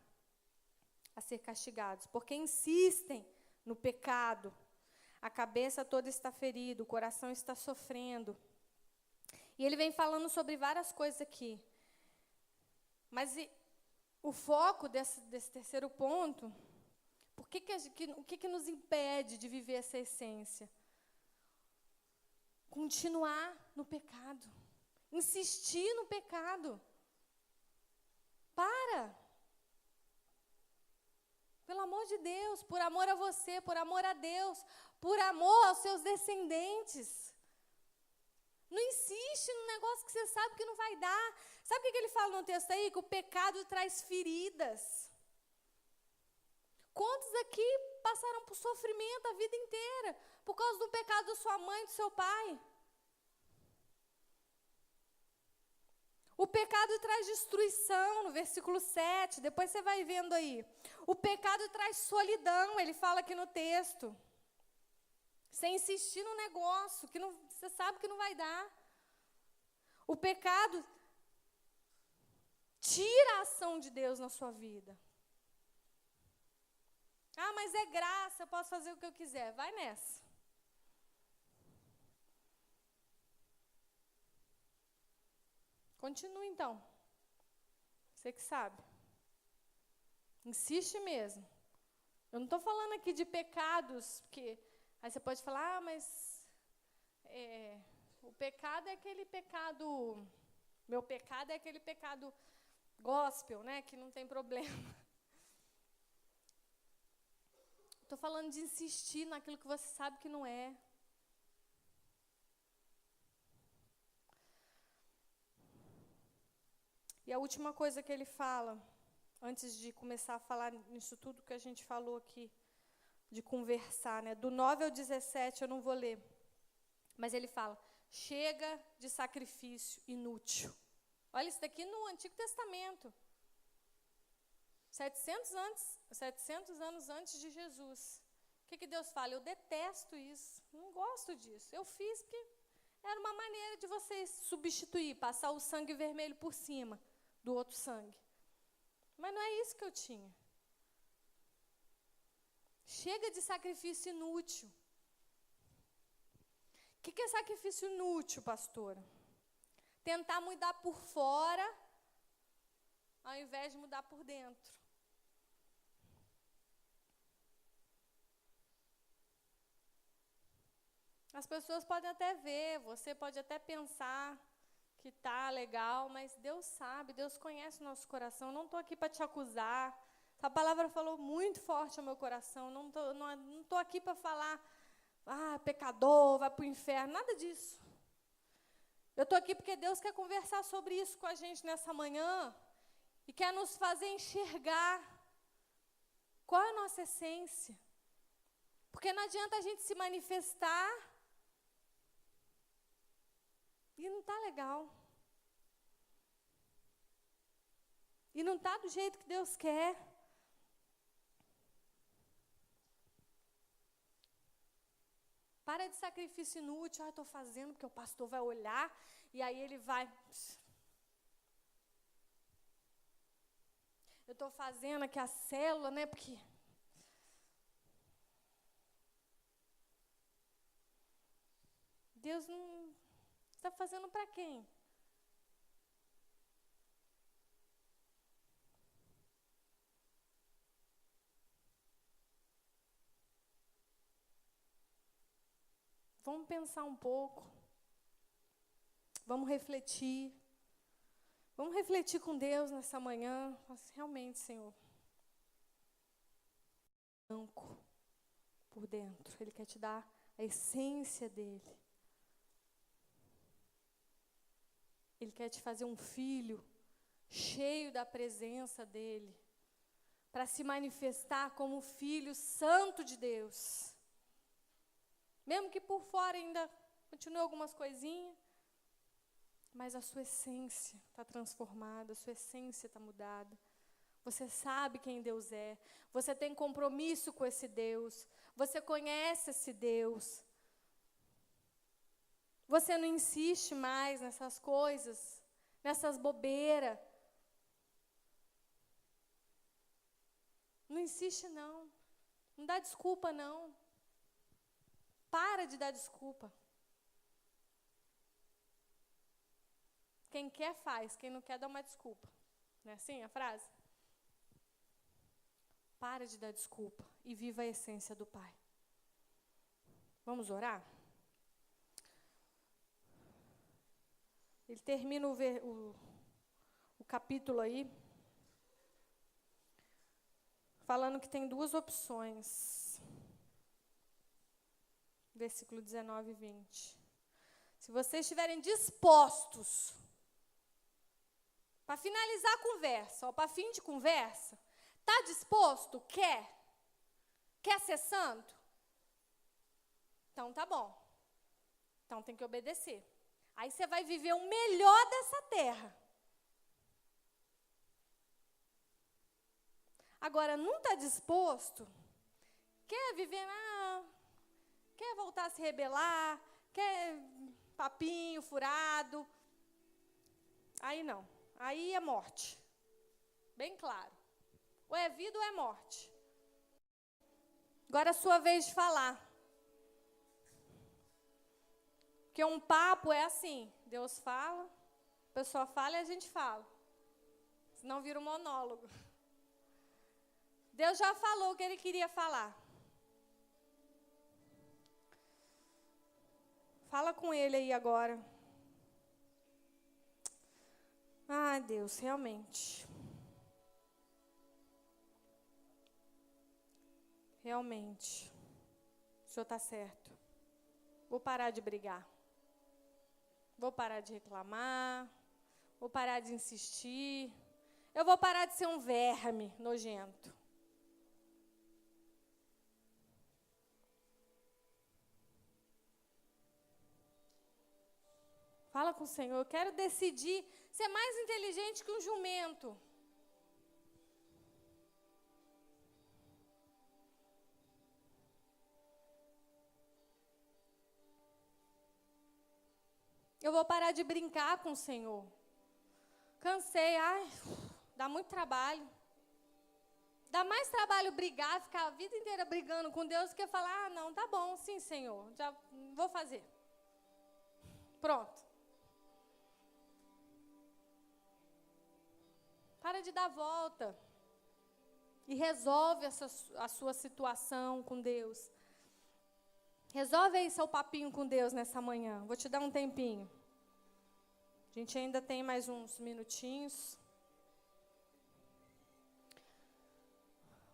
a ser castigados? Porque insistem no pecado. A cabeça toda está ferida, o coração está sofrendo. E ele vem falando sobre várias coisas aqui. Mas o foco desse terceiro ponto, o que nos impede de viver essa essência? Continuar no pecado. Insistir no pecado. Para. Pelo amor de Deus, por amor a você, por amor a Deus, por amor aos seus descendentes. Não insiste num negócio que você sabe que não vai dar. Sabe o que ele fala no texto aí? Que o pecado traz feridas. Quantos aqui passaram por sofrimento a vida inteira por causa do pecado da sua mãe e do seu pai? O pecado traz destruição, no versículo 7, depois você vai vendo aí. O pecado traz solidão, ele fala aqui no texto. Você insistir no negócio, que você sabe que não vai dar. O pecado tira a ação de Deus na sua vida. Ah, mas é graça, eu posso fazer o que eu quiser. Vai nessa. Continua então. Você que sabe. Insiste mesmo. Eu não estou falando aqui de pecados, porque aí você pode falar, mas o pecado é aquele pecado, meu pecado é aquele pecado gospel, né, que não tem problema. Estou falando de insistir naquilo que você sabe que não é. E a última coisa que ele fala, antes de começar a falar nisso tudo que a gente falou aqui, de conversar, né? Do 9 ao 17 eu não vou ler, mas ele fala, chega de sacrifício inútil. Olha isso daqui no Antigo Testamento. 700 anos antes de Jesus. O que Deus fala? Eu detesto isso, não gosto disso. Eu fiz porque era uma maneira de você substituir, passar o sangue vermelho por cima do outro sangue. Mas não é isso que eu tinha. Chega de sacrifício inútil. O que é sacrifício inútil, pastora? Tentar mudar por fora, ao invés de mudar por dentro. As pessoas podem até ver, você pode até pensar que tá legal, mas Deus sabe, Deus conhece o nosso coração. Eu não estou aqui para te acusar. Essa palavra falou muito forte ao meu coração. Não tô aqui para falar, pecador, vai para o inferno, nada disso. Eu estou aqui porque Deus quer conversar sobre isso com a gente nessa manhã e quer nos fazer enxergar qual é a nossa essência. Porque não adianta a gente se manifestar e não está legal. E não está do jeito que Deus quer. Para de sacrifício inútil. Estou fazendo porque o pastor vai olhar e aí ele vai... eu estou fazendo aqui a célula, né? Porque Deus não está fazendo para quem? Vamos pensar um pouco. Vamos refletir. Vamos refletir com Deus nessa manhã. Mas, realmente, Senhor, branco por dentro. Ele quer te dar a essência dele. Ele quer te fazer um filho cheio da presença dele, para se manifestar como filho santo de Deus. Mesmo que por fora ainda continue algumas coisinhas, mas a sua essência está transformada, a sua essência está mudada. Você sabe quem Deus é, você tem compromisso com esse Deus, você conhece esse Deus. Você não insiste mais nessas coisas, nessas bobeiras. Não insiste, não. Não dá desculpa, não. Para de dar desculpa. Quem quer, faz. Quem não quer, dá uma desculpa. Não é assim a frase? Para de dar desculpa e viva a essência do Pai. Vamos orar? Ele termina o capítulo aí, falando que tem duas opções. Versículo 19 e 20. Se vocês estiverem dispostos, para finalizar a conversa, ou para fim de conversa, está disposto? Quer? Quer ser santo? Então tá bom. Então tem que obedecer. Aí você vai viver o melhor dessa terra. Agora, não está disposto? Quer viver, quer voltar a se rebelar, quer papinho furado. Aí não. Aí é morte. Bem claro. Ou é vida ou é morte. Agora é a sua vez de falar. Porque um papo é assim, Deus fala, a pessoa fala e a gente fala. Senão vira um monólogo. Deus já falou o que Ele queria falar. Fala com Ele aí agora. Ah, Deus, realmente. Realmente. O Senhor está certo. Vou parar de brigar. Vou parar de reclamar, vou parar de insistir, eu vou parar de ser um verme nojento. Fala com o Senhor, eu quero decidir ser mais inteligente que um jumento. Eu vou parar de brincar com o Senhor. Cansei, dá muito trabalho. Dá mais trabalho brigar, ficar a vida inteira brigando com Deus, do que falar, não, tá bom, sim, Senhor, já vou fazer. Pronto. Para de dar volta. E resolve a sua situação com Deus. Resolve aí seu papinho com Deus nessa manhã. Vou te dar um tempinho. A gente ainda tem mais uns minutinhos.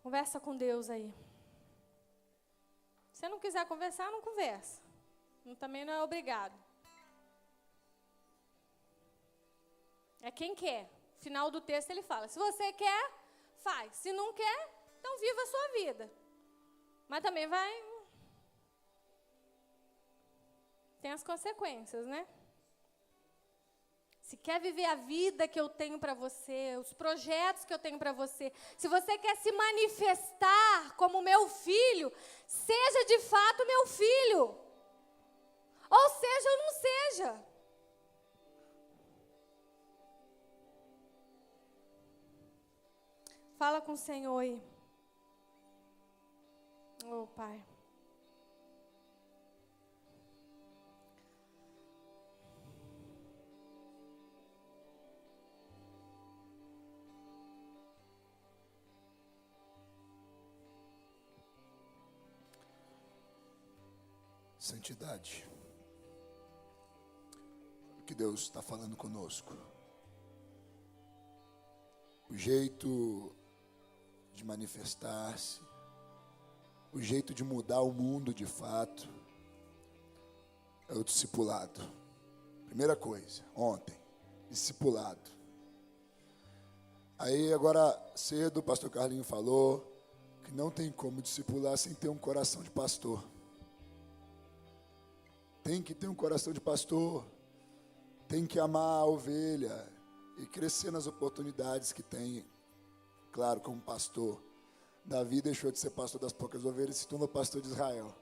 Conversa com Deus aí. Se não quiser conversar, não conversa. Também não é obrigado. É quem quer. Final do texto ele fala, se você quer, faz. Se não quer, então viva a sua vida. Mas também tem as consequências, né? Se quer viver a vida que eu tenho para você, os projetos que eu tenho para você, se você quer se manifestar como meu filho, seja de fato meu filho. Ou seja, ou não seja. Fala com o Senhor aí. Oh, Pai. Santidade. O que Deus está falando conosco. O jeito de manifestar-se, o jeito de mudar o mundo de fato, é o discipulado. Primeira coisa, ontem, discipulado. Aí agora cedo o pastor Carlinho falou que não tem como discipular sem ter um coração de pastor. Tem que ter um coração de pastor, tem que amar a ovelha e crescer nas oportunidades que tem, claro, como pastor. Davi deixou de ser pastor das poucas ovelhas e se tornou pastor de Israel.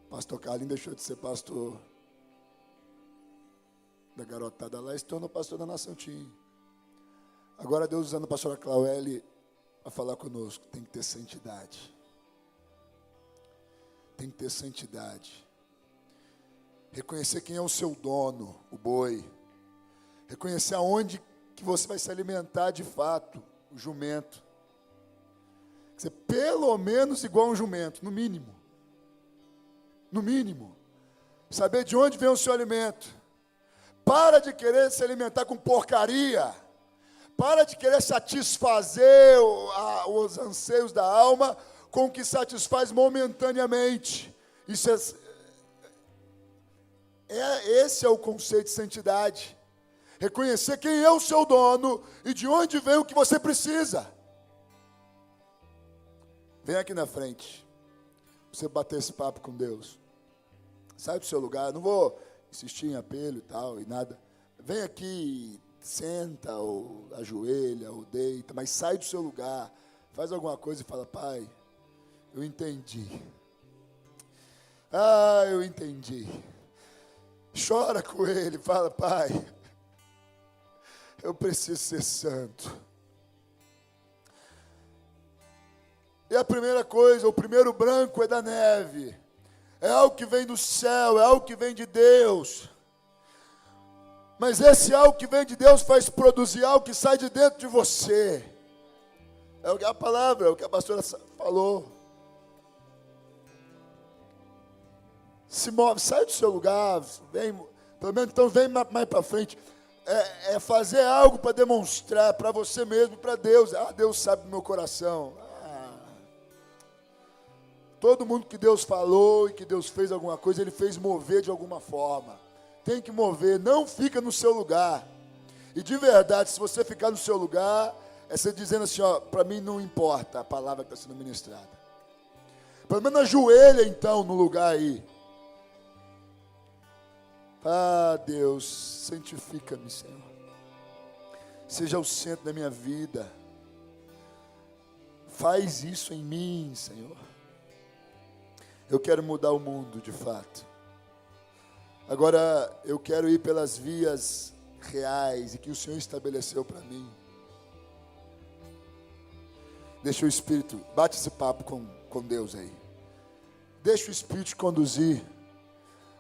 Pastor Carlinhos deixou de ser pastor da garotada lá e se tornou pastor da Nação Team. Agora Deus usando a pastora Claueli para falar conosco, tem que ter santidade. Tem que ter santidade. Reconhecer quem é o seu dono, o boi. Reconhecer aonde que você vai se alimentar de fato, o jumento. Ser pelo menos igual a um jumento, no mínimo. No mínimo. Saber de onde vem o seu alimento. Para de querer se alimentar com porcaria. Para de querer satisfazer os anseios da alma com o que satisfaz momentaneamente. Esse é o conceito de santidade. Reconhecer quem é o seu dono e de onde vem o que você precisa. Vem aqui na frente. Você bater esse papo com Deus. Sai do seu lugar. Não vou insistir em apelo e tal e nada. Vem aqui, senta, ou ajoelha, ou deita, mas sai do seu lugar. Faz alguma coisa e fala: Pai, eu entendi. Eu entendi. Chora com ele, fala: Pai, eu preciso ser santo. E a primeira coisa, o primeiro branco é da neve. É algo que vem do céu, é algo que vem de Deus. Mas esse algo que vem de Deus faz produzir algo que sai de dentro de você. É o que a palavra, é o que a pastora falou. Se move, sai do seu lugar, vem, pelo menos então vem mais para frente. É fazer algo para demonstrar para você mesmo, para Deus. Deus sabe do meu coração. Todo mundo que Deus falou e que Deus fez alguma coisa, Ele fez mover de alguma forma. Tem que mover, não fica no seu lugar. E de verdade, se você ficar no seu lugar, é você dizendo assim, para mim não importa a palavra que está sendo ministrada. Pelo menos ajoelha então no lugar aí. Deus, santifica-me, Senhor. Seja o centro da minha vida. Faz isso em mim, Senhor. Eu quero mudar o mundo, de fato. Agora, eu quero ir pelas vias reais e que o Senhor estabeleceu para mim. Deixa o Espírito, bate esse papo com Deus aí. Deixa o Espírito te conduzir.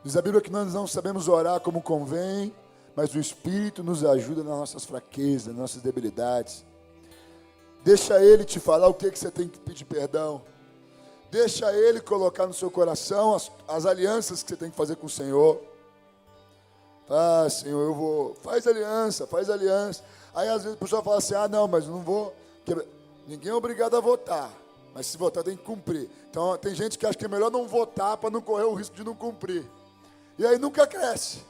Diz a Bíblia que nós não sabemos orar como convém, mas o Espírito nos ajuda nas nossas fraquezas, nas nossas debilidades. Deixa Ele te falar o que você tem que pedir perdão. Deixa Ele colocar no seu coração as alianças que você tem que fazer com o Senhor. Senhor, eu vou. Faz aliança. Aí às vezes a pessoa fala assim, não, mas não vou. Ninguém é obrigado a votar. Mas se votar tem que cumprir. Então tem gente que acha que é melhor não votar para não correr o risco de não cumprir. E aí nunca cresce.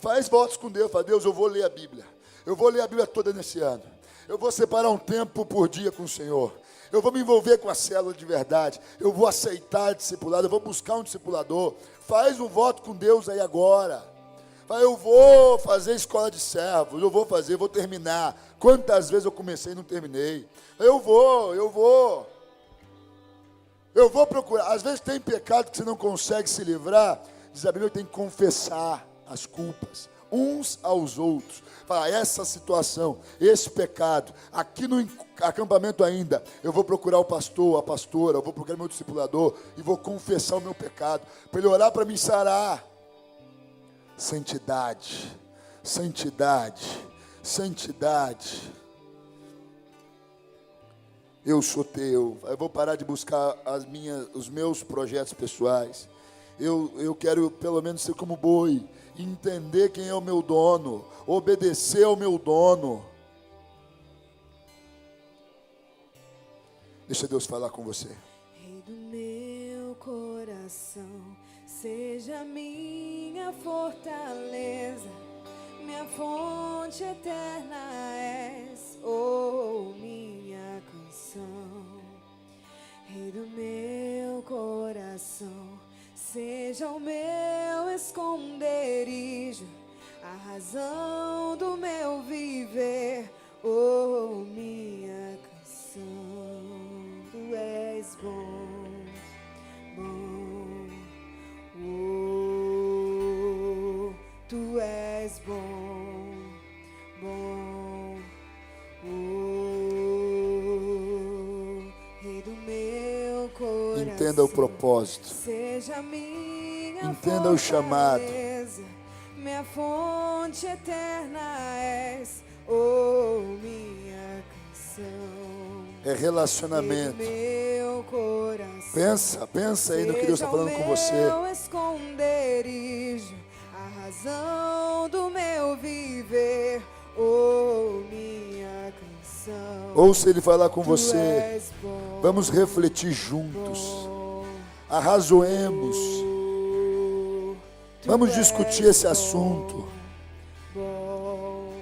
Faz votos com Deus. Fala: Deus, eu vou ler a Bíblia. Eu vou ler a Bíblia toda nesse ano. Eu vou separar um tempo por dia com o Senhor. Eu vou me envolver com a célula de verdade. Eu vou aceitar discipulado. Eu vou buscar um discipulador. Faz um voto com Deus aí agora. Eu vou fazer escola de servos. Eu vou terminar. Quantas vezes eu comecei e não terminei? Eu vou procurar. Às vezes tem pecado que você não consegue se livrar. Diz a Bíblia que tem que confessar as culpas. uns aos outros. Fala, essa situação, esse pecado, aqui no acampamento ainda, eu vou procurar o pastor, a pastora, eu vou procurar meu discipulador e vou confessar o meu pecado, para ele orar para me sarar. Santidade, santidade, santidade. Eu sou teu, eu vou parar de buscar os meus projetos pessoais. Eu quero pelo menos ser como boi, entender quem é o meu dono, obedecer ao meu dono. Deixa Deus falar com você. Rei do meu coração, seja minha fortaleza, minha fonte eterna és, oh minha canção. Rei do meu coração, seja o meu esconderijo, a razão do meu viver, oh minha canção. Tu és bom, bom, oh, tu és bom, bom, oh, Rei do meu coração. Entenda o propósito. Seja minha Entenda o chamado. Minha fonte eterna és, oh minha canção. É relacionamento. Meu coração. Pensa aí no que Deus está falando com você. Meu esconderijo, a razão do meu viver, oh minha canção. Ouça Ele falar com Tu você. és bom, Vamos refletir juntos. bom, Arrazoemos. tu Vamos és discutir esse bom, assunto. bom,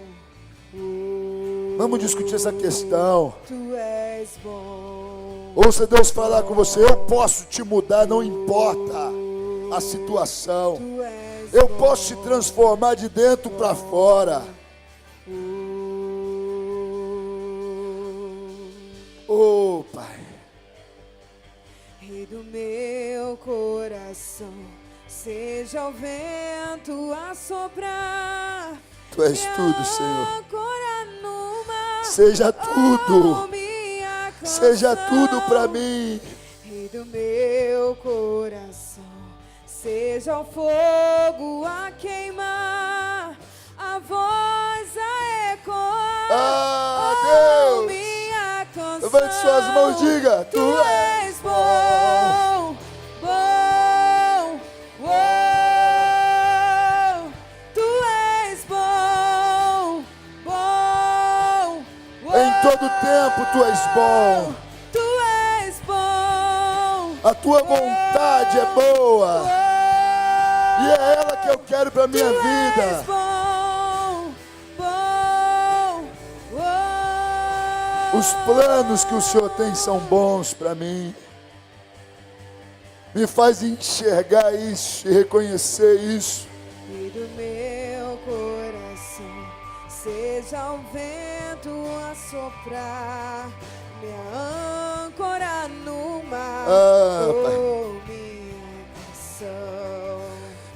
Vamos discutir essa questão. tu és bom. Ouça Deus falar com você. Eu posso te mudar, não importa a situação. Tu és Eu bom. posso te transformar de dentro para fora. Oh, Pai. Rei do meu coração, seja o vento a soprar. Tu és tudo, Senhor. Âncora no mar, Seja oh, tudo. minha Seja canção. tudo para mim. Rei do meu coração, seja o fogo a queimar, a voz a ecoar. Ah, oh, Deus. minha canção. Levante suas mãos, diga. Tu és bom, bom, oh, tu és bom, bom, oh, Em todo tempo tu és bom. tu és bom, A tua vontade é boa. oh, E é ela que eu quero para minha tu és vida. bom, bom, oh, Os planos que o Senhor tem são bons para mim. Me faz enxergar isso e reconhecer isso. E do meu coração seja o vento a soprar, minha âncora no mar, Ah, Pai. oh minha canção.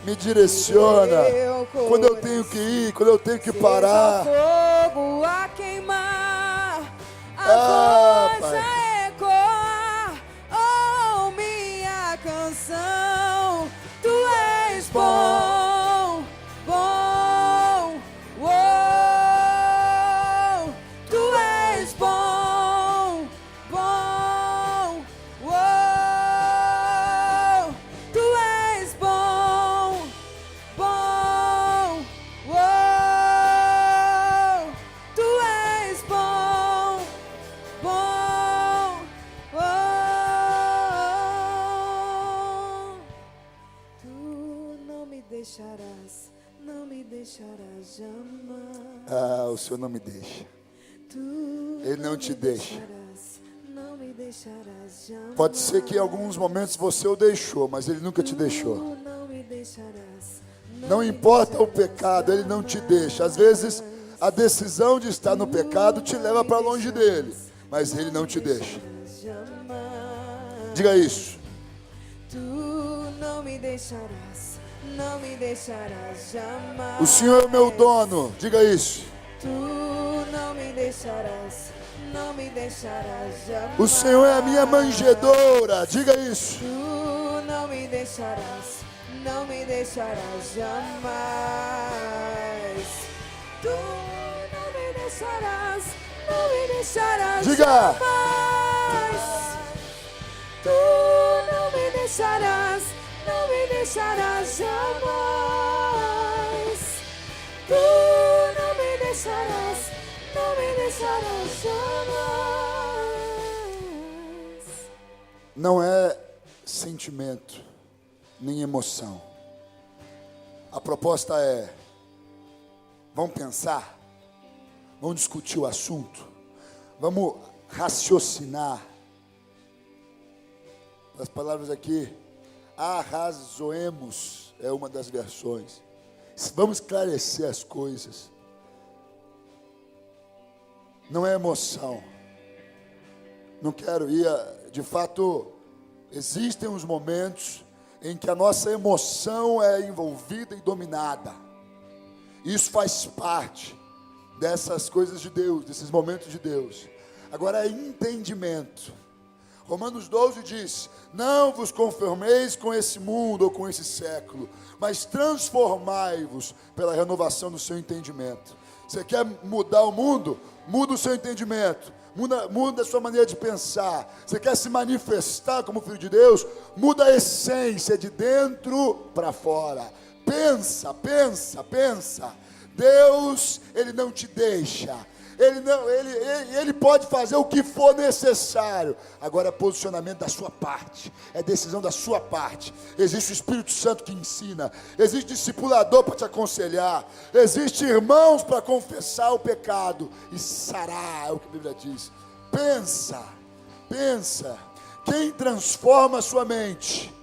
Me direciona. Meu Quando eu tenho que ir, quando eu tenho que parar. Seja fogo a queimar, Ah, a voz Pai. a ecoar, oh minha canção. Tu és bom, bom, oh, tu és bom, bom, oh, tu és bom, bom, oh, tu és bom, bom, oh, tu não me deixarás, não me deixarás jamais. Ah, o Senhor não me deixa. Tu Ele não te deixa. deixarás, não me deixarás jamais. Pode ser que em alguns momentos você o deixou, mas Ele nunca te deixou. Tu não me deixarás, Não importa o pecado, Ele não te deixa. Às vezes, a decisão de estar no pecado te leva para longe dEle, mas Ele não te deixa. jamais. Diga isso. Tu não me deixarás, não me deixarás jamais. O Senhor é o meu dono, diga isso. Tu não me deixarás, não me deixarás jamais. O Senhor é a minha manjedoura, diga isso. Tu não me deixarás, não me deixarás jamais. Tu não me deixarás, não me deixarás Diga. jamais. Tu não me deixarás, não me deixarás jamais. Tu não me deixarás, não me deixarás jamais. Não é sentimento, nem emoção. A proposta é, vamos pensar, vamos discutir o assunto, vamos raciocinar. As palavras aqui, arrazoemos, é uma das versões. Vamos esclarecer as coisas. Não é emoção. Não quero ir, de fato, existem uns momentos em que a nossa emoção é envolvida e dominada. Isso faz parte dessas coisas de Deus, desses momentos de Deus. Agora é entendimento. Romanos 12 diz, não vos conformeis com esse mundo ou com esse século, mas transformai-vos pela renovação do seu entendimento. Você quer mudar o mundo? Muda o seu entendimento. Muda a sua maneira de pensar. Você quer se manifestar como filho de Deus? Muda a essência de dentro para fora. Pensa, pensa, pensa. Deus, Ele não te deixa. Ele pode fazer o que for necessário. Agora é posicionamento da sua parte. É decisão da sua parte. Existe o Espírito Santo que ensina. Existe discipulador para te aconselhar. Existe irmãos para confessar o pecado e sarar, é o que a Bíblia diz. Pensa, pensa. Quem transforma a sua mente?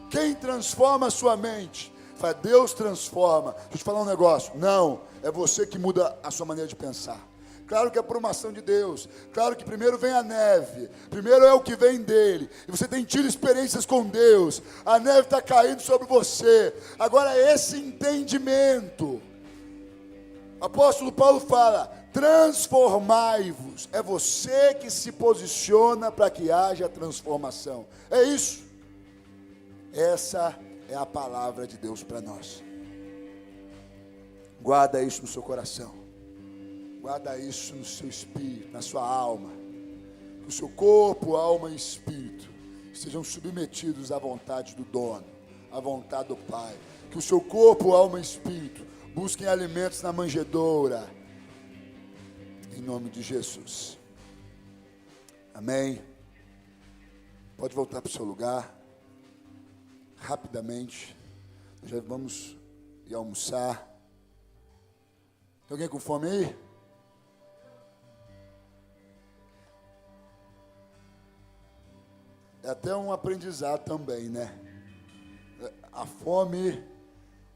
Quem transforma a sua mente? Fala, Deus transforma. Deixa eu te falar um negócio. Não, é você que muda a sua maneira de pensar. Claro que é por uma ação de Deus. Claro que primeiro vem a neve. Primeiro é o que vem dele. E você tem tido experiências com Deus. A neve está caindo sobre você. Agora esse entendimento. O apóstolo Paulo fala, transformai-vos. É você que se posiciona para que haja transformação. É isso. Essa é a palavra de Deus para nós. Guarda isso no seu coração. Guarda isso no seu espírito, na sua alma. Que o seu corpo, alma e espírito sejam submetidos à vontade do dono, à vontade do Pai. Que o seu corpo, alma e espírito busquem alimentos na manjedoura. Em nome de Jesus. Amém. Pode voltar para o seu lugar. Rapidamente, já vamos ir almoçar. Tem alguém com fome aí? É até um aprendizado também, né? A fome,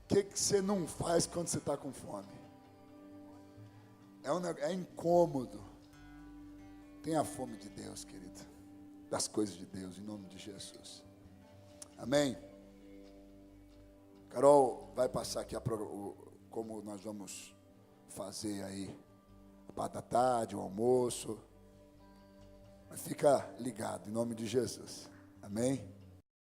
o que você não faz quando você está com fome? É incômodo. Tenha fome de Deus, querido. Das coisas de Deus, em nome de Jesus. Amém? Carol vai passar aqui como nós vamos fazer aí a parte da tarde, o almoço. Mas fica ligado, em nome de Jesus. Amém?